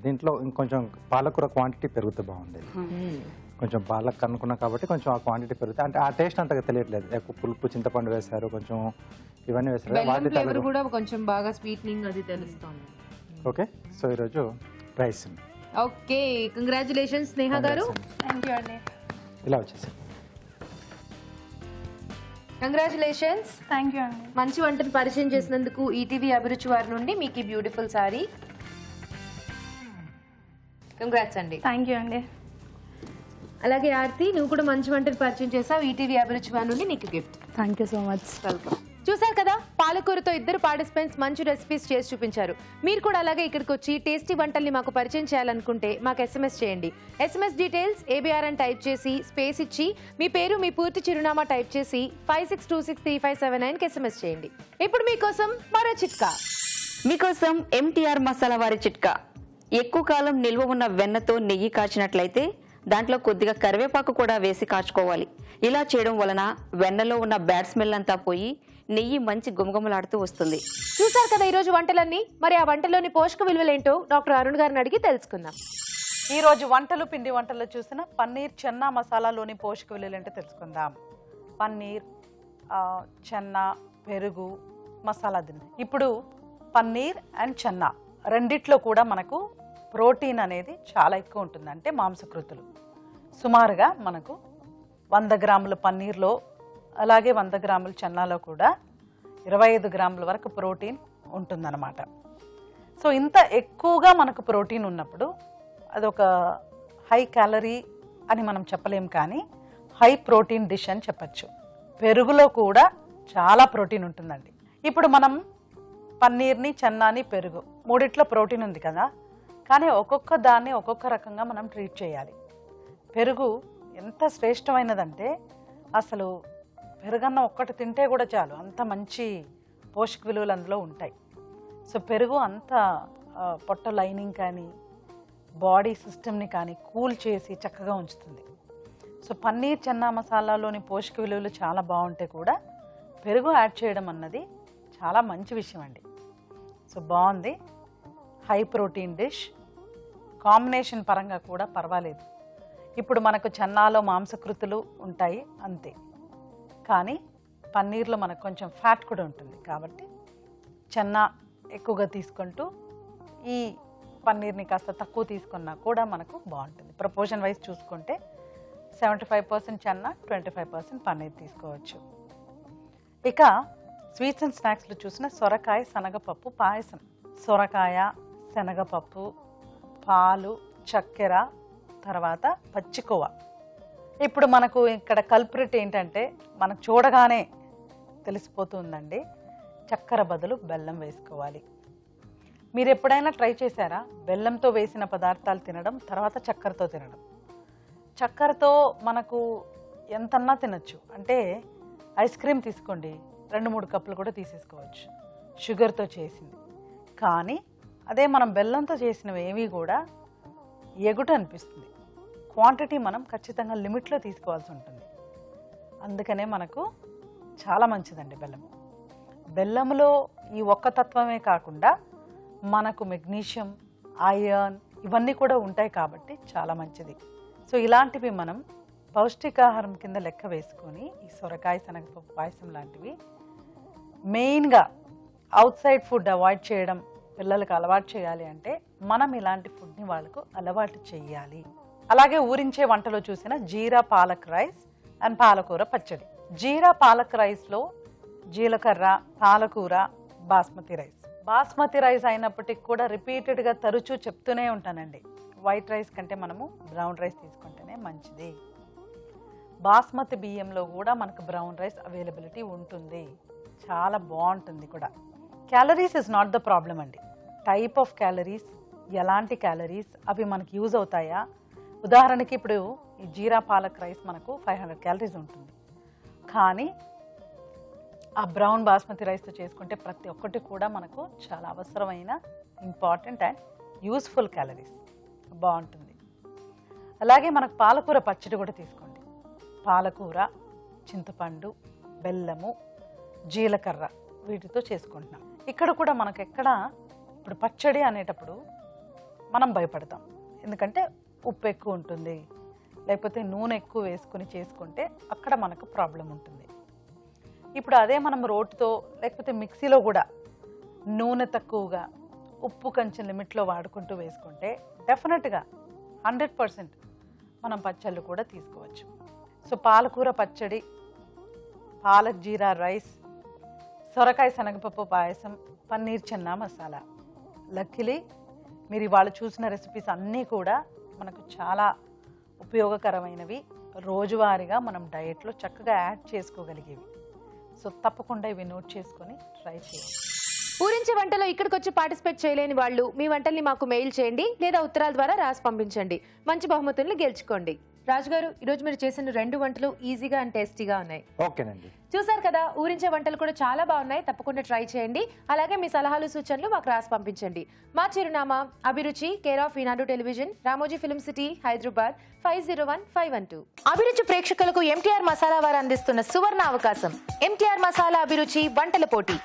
దీంట్లో ఇంకొంచెం పాలకూర క్వాంటిటీ పెరిగితే బాగుండేది. కొంచెం పాలక్ అనుకున్నా కాబట్టి కొంచెం ఆ క్వాంటిటీ పెరిగితే, అంటే ఆ టేస్ట్ అంతగా తెలియట్లేదు. ఎక్కువ పులుపు, చింతపండు వేశారు, కొంచెం ఇవన్నీ వేశారు. వాటి కూడా కొంచెం బాగా స్వీట్నింగ్ అది తెలుస్తుంది. ఓకే, సో ఈరోజు రైస్. ఓకే, కంగ్రాచులేషన్స్ స్నేహ గారు. థ్యాంక్ యూ అండి. ఇలా వచ్చేసి కంగ్రాచులేషన్స్. థ్యాంక్ యూ అండి. మంచి వంటను పరిచయం చేసినందుకు ఈటీవీ అభిరుచి వారి నుండి మీకు ఈ బ్యూటిఫుల్ సారీ. కంగ్రాట్స్ అండి. థ్యాంక్ యూ అండి. అలాగే ఆర్తి, నువ్వు కూడా మంచి వంటను పరిచయం చేసావు. ఈటీవీ అభిరుచి వారి నుండి నీకు gift. Thank you so much. Welcome. చూసారు కదా, పాలకూరతో ఇద్దరు పార్టిసిపెంట్స్ మంచి రెసిపీస్ చేసి చూపించారు. మీరు కూడా అలాగే ఇక్కడికి వచ్చి టేస్టీ వంటల్ని మాకు పరిచయం చేయాలనుకుంటే మాకు SMS చేయండి. SMS డీటెయిల్స్ ABR అని టైప్ చేసి స్పేస్ ఇచ్చి మీ పేరు మీ పూర్తి చిరునామా టైప్ చేసి 56263579కి SMS చేయండి. ఇప్పుడు మీకోసం మరో చిట్కా. మీకోసం MTR మసాలా వారి చిట్కా. ఎక్కువ కాలం నిల్వ ఉన్న వెన్నతో నెయ్యి కాచినట్లయితే దాంట్లో కొద్దిగా కరివేపాకు కూడా వేసి కాచుకోవాలి. ఇలా చేయడం వలన వెన్నలో ఉన్న బ్యాడ్ స్మెల్ అంతా పోయి నెయ్యి మంచి గుమగుమలాడుతూ వస్తుంది. చూసారు కదా ఈరోజు వంటలన్నీ. మరి ఆ వంటలోని పోషక విలువలేంటో డాక్టర్ అరుణ్ గారిని అడిగి తెలుసుకుందాం. ఈ రోజు వంటలు పిండి వంటల్లో చూసిన పన్నీర్ చెన్నా మసాలాలోని పోషక విలువలేంటో తెలుసుకుందాం. పన్నీర్, చెన్నా, పెరుగు, మసాలా దినుసు. ఇప్పుడు పన్నీర్ అండ్ చెన్నా రెండిట్లో కూడా మనకు ప్రోటీన్ అనేది చాలా ఎక్కువ ఉంటుంది. అంటే మాంసకృతులు సుమారుగా మనకు 100 గ్రాముల పన్నీర్లో అలాగే 100 గ్రాముల చెన్నాలో కూడా 25 గ్రాముల వరకు ప్రోటీన్ ఉంటుందన్నమాట. సో ఇంత ఎక్కువగా మనకు ప్రోటీన్ ఉన్నప్పుడు అదొక హై క్యాలరీ అని మనం చెప్పలేం, కానీ హై ప్రోటీన్ డిష్ అని చెప్పచ్చు. పెరుగులో కూడా చాలా ప్రోటీన్ ఉంటుందండి. ఇప్పుడు మనం పన్నీర్ని, చెన్నాని, పెరుగు మూడిట్లో ప్రోటీన్ ఉంది కదా, కానీ ఒక్కొక్క దాన్ని ఒక్కొక్క రకంగా మనం ట్రీట్ చేయాలి. పెరుగు ఎంత శ్రేష్టమైనదంటే అసలు పెరుగన్న ఒక్కటి తింటే కూడా చాలు, అంత మంచి పోషక విలువలు అందులో ఉంటాయి. సో పెరుగు అంత పొట్ట లైనింగ్ కానీ బాడీ సిస్టమ్ని కానీ కూల్ చేసి చక్కగా ఉంచుతుంది. సో పన్నీర్ చెన్నా మసాలాలోని పోషక విలువలు చాలా బాగుంటాయి కూడా పెరుగు యాడ్ చేయడం అన్నది చాలా మంచి విషయం అండి. సో బాగుంది, హై ప్రోటీన్ డిష్. కాంబినేషన్ పరంగా కూడా పర్వాలేదు. ఇప్పుడు మనకు చెన్నాలో మాంసకృతులు ఉంటాయి అంతే, కానీ పన్నీర్లో మనకు కొంచెం ఫ్యాట్ కూడా ఉంటుంది. కాబట్టి చెన్నా ఎక్కువగా తీసుకుంటూ ఈ పన్నీర్ని కాస్త తక్కువ తీసుకున్నా కూడా మనకు బాగుంటుంది. ప్రపోర్షన్ వైజ్ చూసుకుంటే 75% చెన్నా, 25% పన్నీర్ తీసుకోవచ్చు. ఇక స్వీట్స్ అండ్ స్నాక్స్లో చూసిన సొరకాయ శనగపప్పు పాయసం. సొరకాయ, శనగపప్పు, పాలు, చక్కెర, తర్వాత పచ్చికోవ. ఇప్పుడు మనకు ఇక్కడ కల్ప్రిట్ ఏంటంటే మనకు చూడగానే తెలిసిపోతుందండి, చక్కెర బదులు బెల్లం వేసుకోవాలి. మీరు ఎప్పుడైనా ట్రై చేశారా బెల్లంతో వేసిన పదార్థాలు తినడం, తర్వాత చక్కెరతో తినడం? చక్కెరతో మనకు ఎంతన్నా తినచ్చు. అంటే ఐస్ క్రీమ్ తీసుకోండి, 2-3 కప్పులు కూడా తీసేసుకోవచ్చు షుగర్తో చేసింది. కానీ అదే మనం బెల్లంతో చేసినవి ఏవి కూడా ఎగుట అనిపిస్తుంది. క్వాంటిటీ మనం ఖచ్చితంగా లిమిట్లో తీసుకోవాల్సి ఉంటుంది. అందుకనే మనకు చాలా మంచిదండి బెల్లము. బెల్లంలో ఈ ఒక్క తత్వమే కాకుండా మనకు మెగ్నీషియం, ఐరన్ ఇవన్నీ కూడా ఉంటాయి కాబట్టి చాలా మంచిది. సో ఇలాంటివి మనం పౌష్టికాహారం కింద లెక్క వేసుకొని ఈ సొరకాయ శనగపప్పు పాయసం లాంటివి మెయిన్గా అవుట్ సైడ్ ఫుడ్ అవాయిడ్ చేయడం పిల్లలకు అలవాటు చేయాలి. అంటే మనం ఇలాంటి ఫుడ్ని వాళ్ళకు అలవాటు చేయాలి. అలాగే ఊరించే వంటలో చూసిన జీరా పాలక్ రైస్ అండ్ పాలకూర పచ్చడి. జీరా పాలక్ రైస్లో జీలకర్ర, పాలకూర, బాస్మతి రైస్. బాస్మతి రైస్ అయినప్పటికీ కూడా రిపీటెడ్గా తరచూ చెప్తూనే ఉంటానండి, వైట్ రైస్ కంటే మనము బ్రౌన్ రైస్ తీసుకుంటేనే మంచిది. బాస్మతి బియ్యంలో కూడా మనకు బ్రౌన్ రైస్ అవైలబిలిటీ ఉంటుంది, చాలా బాగుంటుంది కూడా. Calories is not the problem అండి, టైప్ ఆఫ్ క్యాలరీస్, ఎలాంటి క్యాలరీస్ అవి మనకి యూజ్ అవుతాయా. ఉదాహరణకి ఇప్పుడు ఈ జీరా పాలక్ రైస్ మనకు 500 క్యాలరీస్ ఉంటుంది, కానీ ఆ బ్రౌన్ బాస్మతి రైస్తో చేసుకుంటే ప్రతి ఒక్కటి కూడా మనకు చాలా అవసరమైన ఇంపార్టెంట్ అండ్ యూస్ఫుల్ క్యాలరీస్, బాగుంటుంది. అలాగే మనకు పాలకూర పచ్చడి కూడా తీసుకోండి. పాలకూర, చింతపండు, బెల్లము, జీలకర్ర వీటితో చేసుకుంటున్నాం. ఇక్కడ కూడా మనకు ఎక్కడ ఇప్పుడు పచ్చడి అనేటప్పుడు మనం భయపడతాం, ఎందుకంటే ఉప్పు ఎక్కువ ఉంటుంది, లేకపోతే నూనె ఎక్కువ వేసుకుని చేసుకుంటే అక్కడ మనకు ప్రాబ్లం ఉంటుంది. ఇప్పుడు అదే మనం రోటితో లేకపోతే మిక్సీలో కూడా నూనె తక్కువగా, ఉప్పు కొంచెం లిమిట్లో వాడుకుంటూ వేసుకుంటే డెఫినెట్గా 100% మనం పచ్చళ్ళు కూడా తీసుకోవచ్చు. సో పాలకూర పచ్చడి, పాలక్ జీరా రైస్, సొరకాయ శనగపప్పు పాయసం, పన్నీర్ చెన్నా మసాలా. లక్కీలీ మీరు ఇవాళ చూసిన రెసిపీస్ అన్నీ కూడా మనకు చాలా ఉపయోగకరమైనవి, రోజువారీగా మనం డయట్లో చక్కగా యాడ్ చేసుకోగలిగేవి. సో తప్పకుండా ఇవి నోట్ చేసుకొని ట్రై చేయండి. ఊరించే వంటలో ఇక్కడికి వచ్చి పార్టిసిపేట్ చేయలేని వాళ్ళు మీ వంటల్ని మాకు మెయిల్ చేయండి లేదా ఉత్తరాల ద్వారా రాసి పంపించండి. మంచి బహుమతుల్ని గెలుచుకోండి. రాజుగారు, ఈరోజు మీరు చేసిన 2 వంటలు ఈజీగా అండ్ టేస్టీగా ఉన్నాయి. ఓకేనండి. చూసారు కదా, ఊరించే వంటలు కూడా చాలా బాగున్నాయి. తప్పకుండా ట్రై చేయండి. అలాగే మీ సలహాలు సూచనలు మాకు రాసి పంపించండి. మా చిరునామా అభిరుచి, care of Eenadu television, Ramoji film city, Hyderabad 501512. అభిరుచి ప్రేక్షకులకు ఎంటీఆర్ మసాలా వారు అందిస్తున్న సువర్ణ అవకాశం. ఎంటీఆర్ మసాలా అభిరుచి వంటల పోటీ.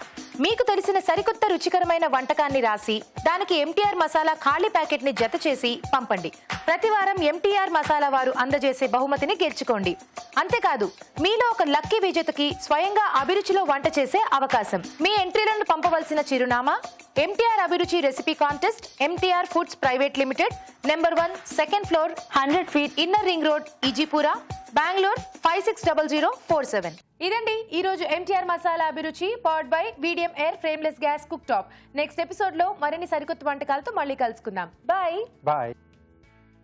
మీకు తెలిసిన సరికొత్త రుచికరమైన వంటకాన్ని రాసి దానికి ఎంటీఆర్ మసాలా ఖాళీ ప్యాకెట్ ని జత చేసి పంపండి. ప్రతి వారం ఎంటీఆర్ మసాలా వారు అందజేసే బహుమతిని గెలుచుకోండి. అంతేకాదు, మీలో ఒక లక్కీ విజేతకి స్వయంగా అభిరుచిలో వంట చేసే అవకాశం. మీ ఎంట్రీలను పంపవలసిన చిరునామా MTR Abhiruchi recipe contest, MTR foods private limited, number 1, second floor, 100 feet, inner ring road, Ejipura, Bengaluru 560047. ఇదండి ఈ రోజు MTR masala Abhiruchi powered by Vidiem air frameless gas cook top. Next episode లో మరిన్ని సరికొత్త వంటకాలతో మళ్ళీ కలుసుకుందాం. బాయ్.